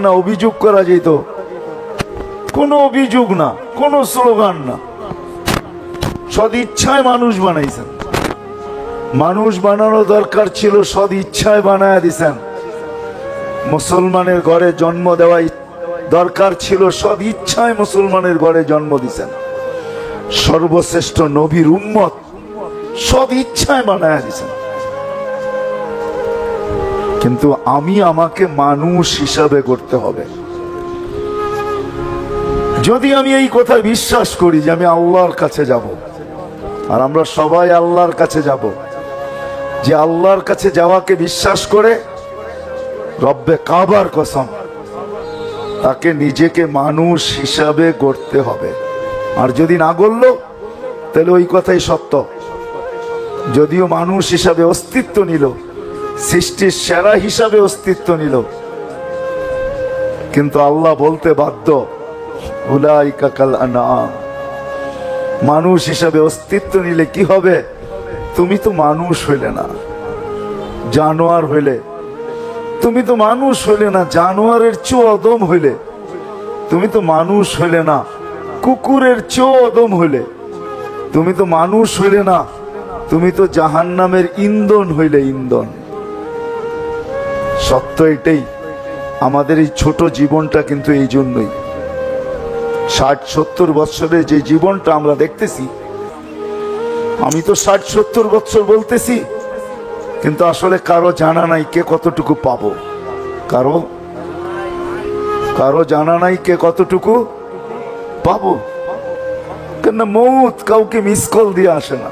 না, অভিযোগ করা যেত? কোনো অভিযোগ না, কোনো স্লোগান না। সদ ইচ্ছায় মানুষ বানাইছেন। মানুষ বানানো দরকার ছিল, সদ ইচ্ছায় বানায় দিছেন। মুসলমানের ঘরে জন্ম দেওয়া দরকার ছিল, সদ ইচ্ছায় মুসলমানের ঘরে জন্ম দিছেন। সর্বশ্রেষ্ঠ নবীর উম্মত সদ ইচ্ছায় বানায় দিছেন। কিন্তু আমাকে মানুষ হিসাবে করতে হবে। যদি আমি এই কথা বিশ্বাস করি যে আমি আল্লাহর কাছে যাব, আর আমরা সবাই আল্লাহর কাছে যাব, যে আল্লাহর কাছে যাওয়াকে বিশ্বাস করে রব্বে কাবার কসম, তাকে নিজেকে মানুষ হিসাবে গড়তে হবে। আর যদি না গড়ল, তাহলে ওই কথাই সত্য। যদিও মানুষ হিসাবে অস্তিত্ব নিল, সৃষ্টির সেরা হিসাবে অস্তিত্ব নিল, কিন্তু আল্লাহ বলতে বাধ্য, উলাইকা কাল আনআম। মানুষ হিসাবে অস্তিত্ব নিলে কি হবে? তুমি তো মানুষ হইলে না, জানোয়ার হইলে। তুমি তো মানুষ হইলে না, জানোয়ারের চেয়েও অদম হইলে। তুমি তো মানুষ হইলে না, কুকুরের চেয়েও অদম হইলে। তুমি তো মানুষ হইলে না, তুমি তো জাহান্নামের ইন্ধন হইলে, ইন্ধন। সত্য এটাই। আমাদের এই ছোট জীবনটা কিন্তু এই জন্যই, 60-70 বছরের যে জীবনটা আমরা দেখতেছি, আমি তো 60-70 বছর বলতেছি, কিন্তু আসলে কারো জানা নাই কে কতটুকু পাবো। কারো জানা নাই কে কতটুকু পাবো। কেন মৌত কাউকে মিস কল দিয়ে আসে না।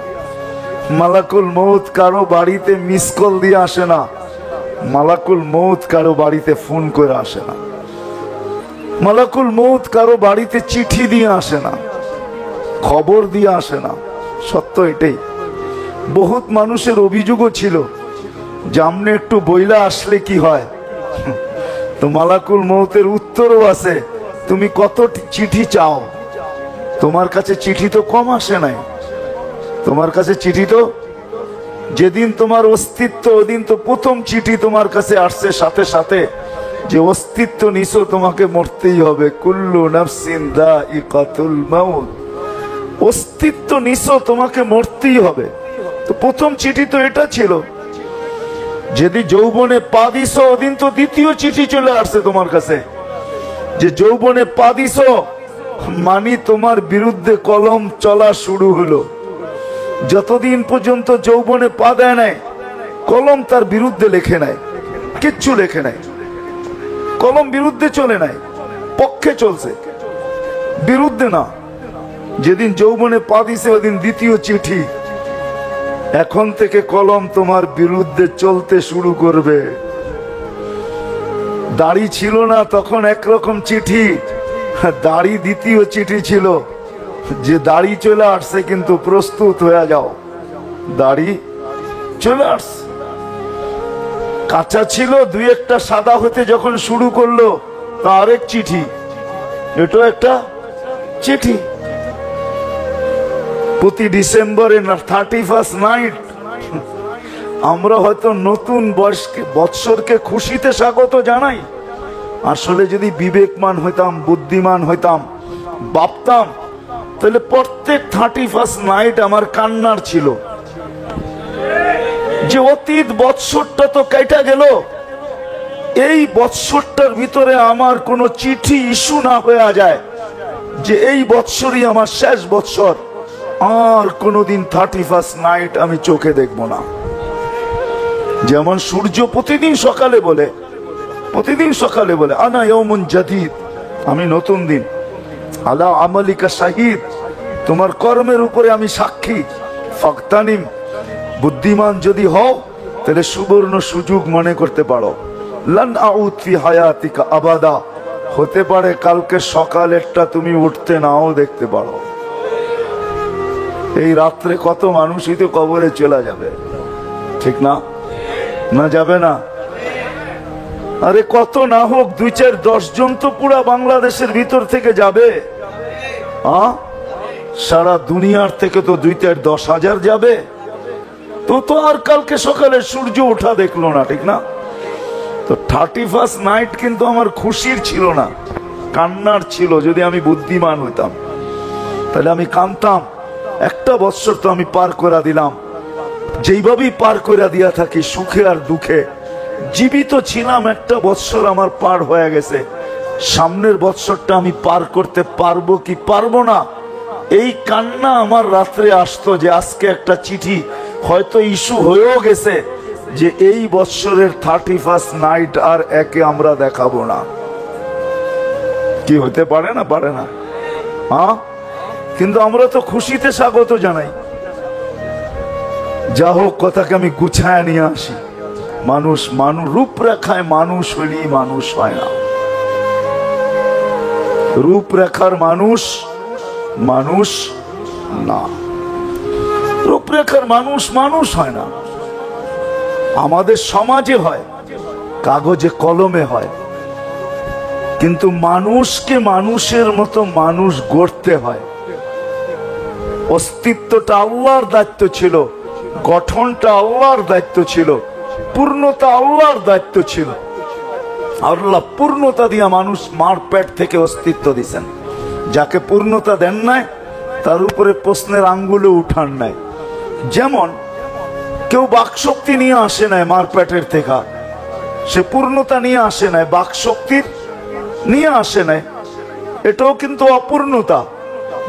মালাকুল মৌত কারো বাড়িতে মিস কল দিয়ে আসে না। মালাকুল মৌত কারো বাড়িতে ফোন করে আসে না। মালাকুল মৌত কারো বাড়িতে চিঠি দিয়ে আসে না, খবর দিয়ে আসে না। সত্য এটাই। বহুত মানুষের অভিযোগও ছিল যে আমনে একটু বইলা আসলে কি হয়। তো মালাকুল মৌতের উত্তরও আছে, তুমি কত চিঠি চাও? তোমার কাছে চিঠি তো কম আসে নাই। তোমার কাছে চিঠি তো যেদিন তোমার অস্তিত্ব, ওদিন তো প্রথম চিঠি তোমার কাছে আসছে সাথে সাথে, যে অস্তিত্ব নিছো, তোমাকে মরতেই হবে। কুল্লু নাফসিন যায়িকাতুল মাউত। অস্তিত্ব নিছো, তোমাকে মরতেই হবে। তো প্রথম চিঠি তো এটা ছিল। যদি যৌবনে পা দিছো, ওদিন তো দ্বিতীয় চিঠি চলে আসছে তোমার কাছে, যে যৌবনে পা দিছো মানে তোমার বিরুদ্ধে কলম চলা শুরু হলো। যতদিন পর্যন্ত যৌবনে পা দেয় নাই, কলম তার বিরুদ্ধে লেখে নাই, কিচ্ছু লেখে নাই। কলম বিরুদ্ধে চলে নাই, পক্ষে চলছে, বিরুদ্ধে না। যেদিন যৌবনে পা দিছে, ওদিন দ্বিতীয় চিঠি। এখন থেকে কলম তোমার বিরুদ্ধে চলতে শুরু করবে। দাড়ি ছিল না তখন একরকম চিঠি, দাড়ি দ্বিতীয় চিঠি ছিল, যে দাড়ি চলে আসছে, কিন্তু প্রস্তুত হয়ে যাও, দাড়ি চলে আসছে। কাঁচা ছিল, দুই একটা সাদা হতে যখন শুরু করলো, তা আরেক চিঠি, এটাও একটা চিঠি। প্রতি ডিসেম্বরে 31st নাইট আমরা হয়তো নতুন বৎসরকে খুশিতে স্বাগত জানাই। আসলে যদি বিবেকমান হইতাম, বুদ্ধিমান হইতাম, ভাবতাম, তাহলে প্রত্যেক 31st নাইট আমার কান্নার ছিল, যে অতীত বৎসরটা তো কেটে গেল, এই বৎসরটার ভিতরে আমার কোনো চিঠি ইস্যু না হয়ে যায় যে এই বৎসরই আমার শেষ বৎসর, আর কোনোদিন 31st নাইট আমি চোখে দেখব না। যেমন সূর্য প্রতিদিন সকালে বলে আনা ইয়াউমুন জাদীদ, আমি নতুন দিন। আলা আমালিকা শাহিদ, তোমার কর্মের উপরে আমি সাক্ষী। ফাকতানিম, বুদ্ধিমান যদি হও তাহলে সুবর্ণ সুযোগ মনে করতে পারো। লান আউদ ফি হায়াতিকা আবাদা, হতে পারে কালকে সকালেরটা তুমি উঠতে নাও দেখতে পারো। এই রাত্রে কত মানুষই তো কবরে চলে যাবে, ঠিক না? না যাবে না? আরে কত না হোক 2-4-10 জন তো পুরা বাংলাদেশের ভিতর থেকে যাবে। সারা দুনিয়ার থেকে তো 2-10,000 যাবে। তো আর কালকে সকালে সূর্য ওঠা দেখলো না, ঠিক না? তো 31st নাইট কিন্তু আমার খুশির ছিল না, কান্নার ছিল। যদি আমি বুদ্ধিমান হইতাম তাহলে আমি কাঁদতাম, একটা বছর তো আমি পার করে দিলাম। যেইভাবেই পার করে দিয়া থাকি, সুখে আর দুঃখে। জীবিত ছিলাম, একটা বছর আমার পার হয়ে গেছে। সামনের বছরটা আমি পার করতে পারবো কি পারবো না, এই কান্না আমার রাত্রে আসতো। যে আজকে একটা চিঠি হয়তো ইস্যু হয়েও গেছে যে এই বছরের 31st নাইট আর একে আমরা দেখাবো না। কি হতে পারে না? পারে না? কিন্তু আমরা তো খুশিতে স্বাগত জানাই। যা হোক, কথাকে আমি গুছায় নিয়ে আসি। মানুষ রূপরেখায় মানুষ হলেই মানুষ হয় না। রূপরেখার মানুষ না, রূপরেখার মানুষ হয় না। আমাদের সমাজে হয়, কাগজে কলমে হয়, কিন্তু মানুষকে মানুষের মতো মানুষ গড়তে হয়। অস্তিত্বটা আল্লাহর দায়িত্ব ছিল, গঠনটা আল্লাহর দায়িত্ব ছিল, পূর্ণতা আল্লাহর দায়িত্ব ছিল। আল্লাহ পূর্ণতা দিয়া মানুষ মার পেট থেকে অস্তিত্ব দিছেন। যাকে পূর্ণতা দেন নাই তার উপরে প্রশ্নের আঙ্গুলে উঠান নাই। যেমন কেউ বাকশক্তি নিয়ে আসে নাই মার পেটের থেকে, সে পূর্ণতা নিয়ে আসে নাই, বাকশক্তির নিয়ে আসে নাই, এটাও কিন্তু অপূর্ণতা।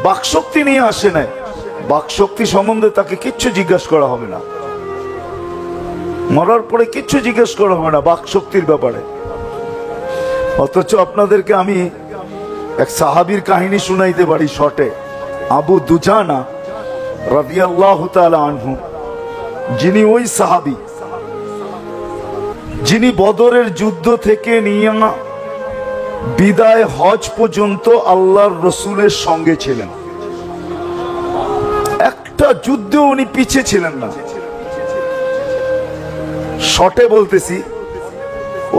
বাকশক্তি নিয়ে আসে নাই, বাকশক্তি সম্বন্ধে তাকে কিচ্ছু জিজ্ঞাসা করা হবে না, মরার পরে কিচ্ছু জিজ্ঞেস করা হবে না বাকশক্তির ব্যাপারে। অথচ আপনাদেরকে আমি এক সাহাবীর কাহিনী শুনাইতে পারি শর্টে। আবু দুজানা রাদিয়াল্লাহু তাআলা আনহু, যিনি ওই সাহাবী যিনি বদরের যুদ্ধ থেকে নিয়ে বিদায় হজ পর্যন্ত আল্লাহর রসুলের সঙ্গে ছিলেন। একটা যুদ্ধে উনি পিছে ছিলেন না। শর্টে বলতেছি,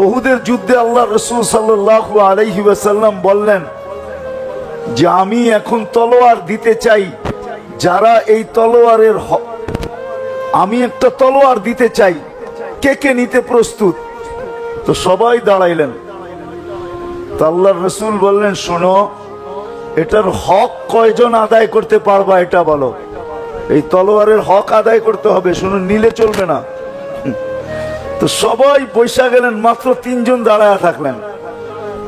উহুদের যুদ্ধে আল্লাহ রসুল সাল্লাল্লাহু আলাইহি ওয়াসাল্লাম বললেন যে আমি এখন তলোয়ার দিতে চাই, যারা এই তলোয়ারের আমি একটা তলোয়ার দিতে চাই, কে কে নিতে প্রস্তুত? তো সবাই দাঁড়াইলেন। তো আল্লাহ রসুল বললেন, শোনো, এটার হক কয়জন আদায় করতে পারবা এটা বলো। এই তলোয়ারের হক আদায় করতে হবে, শোনো, নিলে চলবে না। তো সবাই বৈশা গেলেন, মাত্র 3 জন দাঁড়ায় থাকলেন,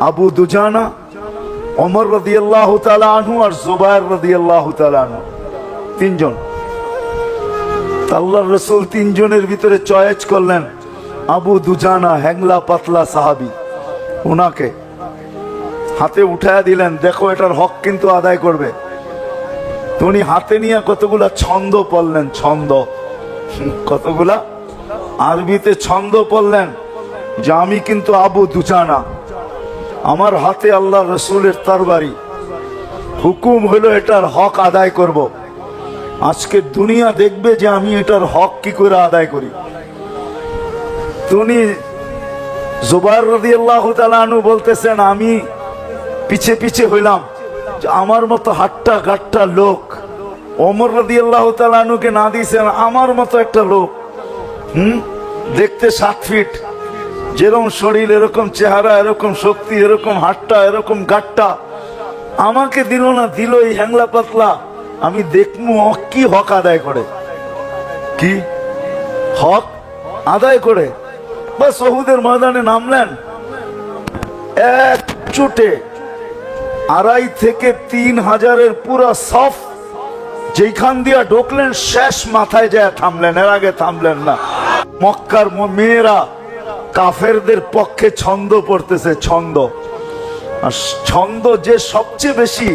আবু দুজানা, ওমর রাদিয়াল্লাহু তাআলা আনহু আর জুবায়ের রাদিয়াল্লাহু তাআলা আনহু, 3 জন। আল্লাহর রাসূল 3 জনের ভিতরে চয়েস করলেন আবু দুজানা, হ্যাংলা পাতলা সাহাবী, উনাকে হাতে উঠায়া দিলেন, দেখো এটার হক কিন্তু আদায় করবে। তো উনি হাতে নিয়ে কতগুলা ছন্দ পড়লেন, ছন্দ, কতগুলা আরবিতে ছন্দ পড়লেন যে আমি কিন্তু আবু দুজানা, আমার হাতে আল্লাহ রসুলের তরবারি, হুকুম হলো এটার হক আদায় করব। আজকে দুনিয়া দেখবে যে আমি এটার হক কি করে আদায় করি। উনি জুবায়ের রাদিয়াল্লাহু তাআলা আনহু বলতেছেন, আমি পিছে পিছে হইলাম, যে আমার মতো হাট্টা গাট্টা লোক ওমর রাদিয়াল্লাহু তাআলা আনহুকে না দিয়েছেন, আমার মতো একটা লোক, দেখতে 7 ফিট, যেরকম শরীর এরকম চেহারা, এরকম শক্তি, এরকম হাট্টা, এরকম গাট্টা, আমাকে দিল না, দিল এই হ্যাংলা পাতলা। আমি দেখমু কি হক আদায় করে, কি হক আদায় করে। বাস উহুদের ময়দানে নামলেন, এক চুটে 2,500 থেকে 3,000 পুরা সফ যেখান দিয়া ঢুকলেন, শেষ মাথায় যায় থামলেন, এর আগে থামলেন না। মক্কার মেয়েরা কাফেরদের পক্ষে ছন্দ পড়তেছে, ছন্দ। আর ছন্দ যে সবচেয়ে বেশি,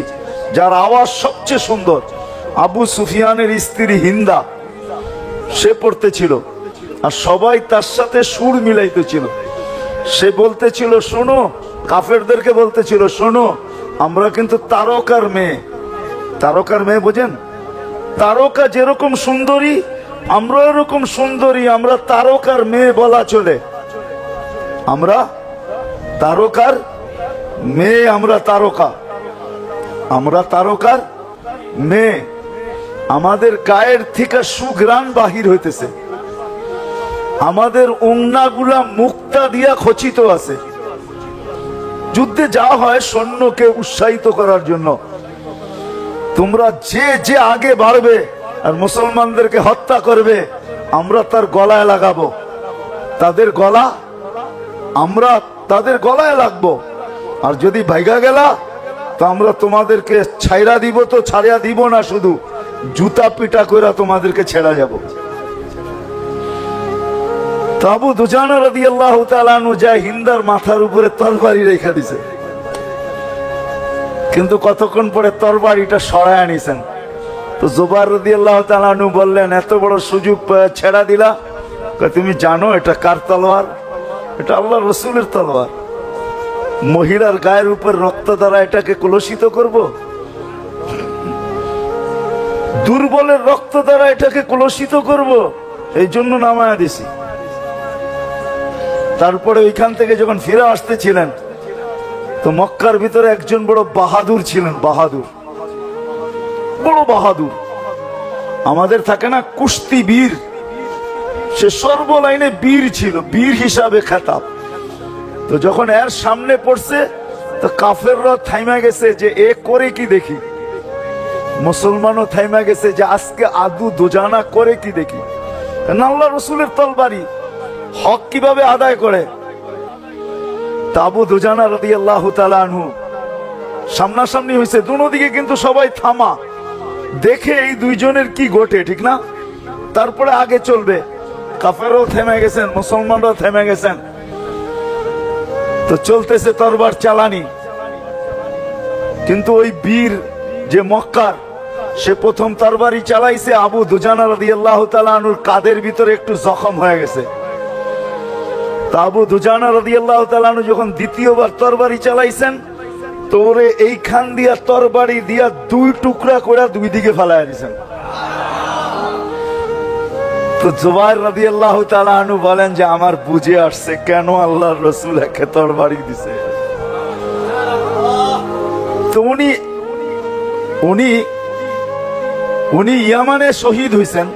যার আওয়াজ সবচেয়ে সুন্দর, আবু সুফিয়ানের স্ত্রী হিন্দা, সে পড়তেছিল। আর সবাই তার সাথে সুর মিলাইতেছিল। সে বলতেছিল, শোনো, কাফেরদেরকে বলতেছিল, শোনো, আমরা কিন্তু তারকার মেয়ে। তারকার মেয়ে বোঝেন? তারকা যেরকম সুন্দরী, আমরা এরকম সুন্দরী, আমরা তারকার মেয়ে বলা চলে। আমরা তারকার মেয়ে, আমরা তারকা, আমরা তারকার মেয়ে। আমাদের গায়ের থেকে সুঘ্রাণ বাহির হইতেছে, আমাদের ওড়নাগুলা মুক্তা দিয়া খচিত আছে। যুদ্ধে যা হয় সৈন্যকে উৎসাহিত করার জন্য। তোমরা যে যে আগে বাড়বে আর মুসলমানদেরকে হত্যা করবে, আমরা তার গলায় লাগাবো, তাদের গলা, আমরা তাদের গলায় লাগবো। আর যদি ভাইগা গেলা তো আমরা তোমাদেরকে ছাইরা দিব, তো ছাড়িয়া দিব না, শুধু জুতা পিটা করে তোমাদেরকে ছেড়া যাব। আবু দুজানা রাদিয়াল্লাহু তাআলা আনহু যায় হিন্দার মাথার উপরে তরবারি রেখে দিছে, কিন্তু কতক্ষণ পরে তরবারিটা সরায় আনিছেন। তো জুবাইর রাদিয়াল্লাহু তাআলা আনহু বললেন, এত বড় সুযোগ ছেড়া দিলা? তুমি জানো এটা কার তলোয়ার? এটা আল্লাহ রসুলের তলোয়ার। মহিলার গায়ের উপর রক্ত দ্বারা এটাকে কলুষিত করব? দুর্বলের রক্ত দ্বারা এটাকে কলুষিত করব? এই জন্য নামায়া দিছি। তারপরে ওইখান থেকে যখন ফিরে আসতেছিলেন, তো মক্কার ভিতরে একজন বড় বাহাদুর ছিলেন, বাহাদুর, বড় বাহাদুর। আমাদের থাকে না কুস্তি বীর, সে সর্বলাইনে বীর ছিল, বীর হিসাবে খেতাব। তো যখন এর সামনে পড়ছে, তো কাফেররা থাইমা গেছে যে এ করে কি দেখি, মুসলমানও থাইমা গেছে যে আজকে আদু দুজানা করে কি দেখি। আল্লাহ রসুলের তলবারি হক কিভাবে আদায় করে। আবু দুজানা রাদিয়াল্লাহু তাআলা আনহু সামনাসামনি হয়েছে, দুদিকে কিন্তু সবাই থামা, দেখে এই দুইজনের কি ঘটে, ঠিক না? তারপরে আগে চলবে। কাফেরও থেমে গেছেন, মুসলমানরাও থেমে গেছেন। তো চলতেছে তরবার চালানি। কিন্তু ওই বীর যে মক্কার, সে প্রথম তরবারি চালাইছে। আবু দুজানা রাদিয়াল্লাহু তাআলা আনহুর কাঁধের ভিতরে একটু জখম হয়ে গেছে। তা আবু দুজানা রাদিয়াল্লাহু তাআলা আনহু যখন দ্বিতীয়বার তরবারি চালাইছেন, তো ওরে এইখান দিয়া তরবারি দিয়া দুই টুকরা করে দুই দিকে ফেলাইয়া দিয়েছেন। তো জুবাইর রাদিয়াল্লাহু তাআলা আনহু বলেন যে আমার বুঝে আসছে কেন আল্লাহর রাসূল একে তরবারি দিছে। তো উনি ইয়ামানে শহীদ হইছেন,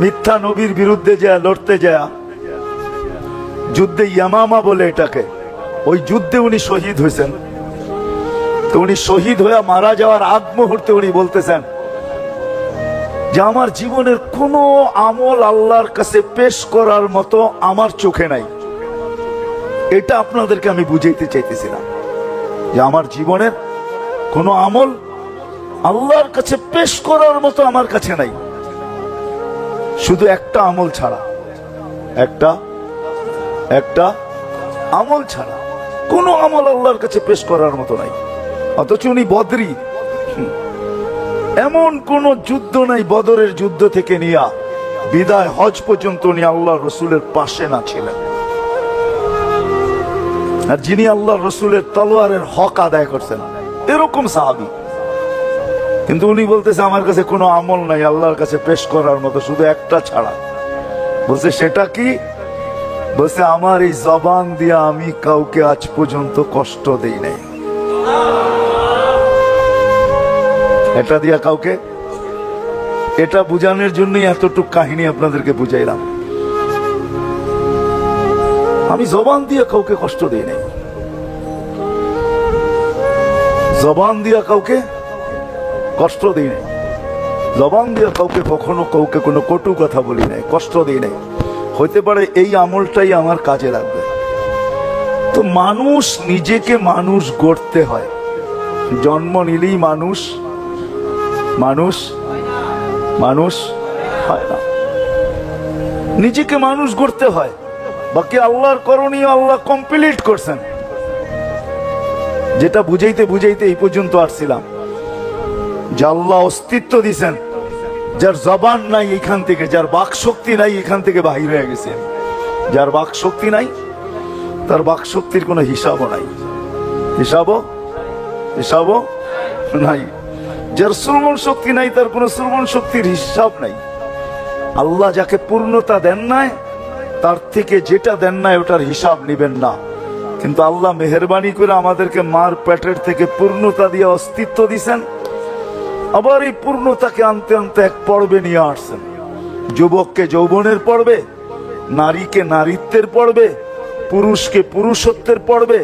মিথ্যা নবীর বিরুদ্ধে যায় লড়তে যায়, যুদ্ধে ইয়ামামা বলে এটাকে, ওই যুদ্ধে উনি শহীদ হয়েছেন। তো উনি শহীদ হয়ে মারা যাওয়ার আগ মুহূর্তে উনি বলতেছেন যে আমার জীবনের কোনো আমল আল্লাহর কাছে পেশ করার মতো আমার চোখে নাই। এটা আপনাদেরকে আমি বুঝাইতে চাইতেছিলাম যে আমার জীবনের কোনো আমল আল্লাহর কাছে পেশ করার মতো আমার কাছে নাই, শুধু একটা আমল ছাড়া, একটা আমল ছাড়া কোনো আমল আল্লাহর কাছে পেশ করার মতো নাই। অথচ উনি বদরি, এমন কোন যুদ্ধ নাই বদরের যুদ্ধ থেকে নিয়ে বিদায় হজ পর্যন্ত উনি আল্লাহ রসুলের পাশে না ছিলেন। আর যিনি আল্লাহ রসুলের তলোয়ারের হক আদায় করছেন, এরকম সাহাবী। কিন্তু উনি বলতেছে আমার কাছে কোনো আমল নাই আল্লাহর কাছে পেশ করার মতো, শুধু একটা ছাড়া। বলছে সেটা কি? বলছে আমার এই জবান দিয়ে আমি কাউকে আজ পর্যন্ত কষ্ট দেই নাই। এটা দিয়া কাউকে, এটা বুঝানোর জন্যই এতটুকু কাহিনী আপনাদেরকে বুঝাইলাম। আমি জবান দিয়ে কাউকে কষ্ট দেই নাই, জবান দিয়া কাউকে কষ্ট দিই নাই, জবান দিয়া কাউকে কখনো কাউকে কোনো কটু কথা বলি নাই, কষ্ট দিই নাই। হইতে পারে এই আমলটাই আমার কাজে লাগবে। তো মানুষ নিজেকে মানুষ গড়তে হয়, জন্ম নিলেই মানুষ হয় না, নিজেকে মানুষ গড়তে হয়। বাকি আল্লাহর করণীয় আল্লাহ কমপ্লিট করছেন। যেটা বুঝাইতে বুঝাইতে এই পর্যন্ত আসছিলাম যে আল্লাহ অস্তিত্ব দিছেন, যার জবান নাই এখান থেকে, যার বাক শক্তি নাই এখান থেকে বাহির হয়ে গেছে। যার বাক শক্তি নাই তার বাক শক্তির কোনো হিসাবও নাই, হিসাবও নাই। যার শ্রবণ শক্তি নাই তার কোনো শ্রবণ শক্তির হিসাব নাই। আল্লাহ যাকে পূর্ণতা দেন নাই তার থেকে যেটা দেন নাই ওটার হিসাব নিবেন না। কিন্তু আল্লাহ মেহেরবানি করে আমাদেরকে মার পেটের থেকে পূর্ণতা দিয়ে অস্তিত্ব দিছেন, আবার এই পূর্ণতাকে আনতে আনতে এক পর্বে নিয়ে আসছেন। যুবককে যৌবনের পর্বে, নারীকে নারীত্বের পর্বে, পুরুষকে পুরুষত্বের পর্বে।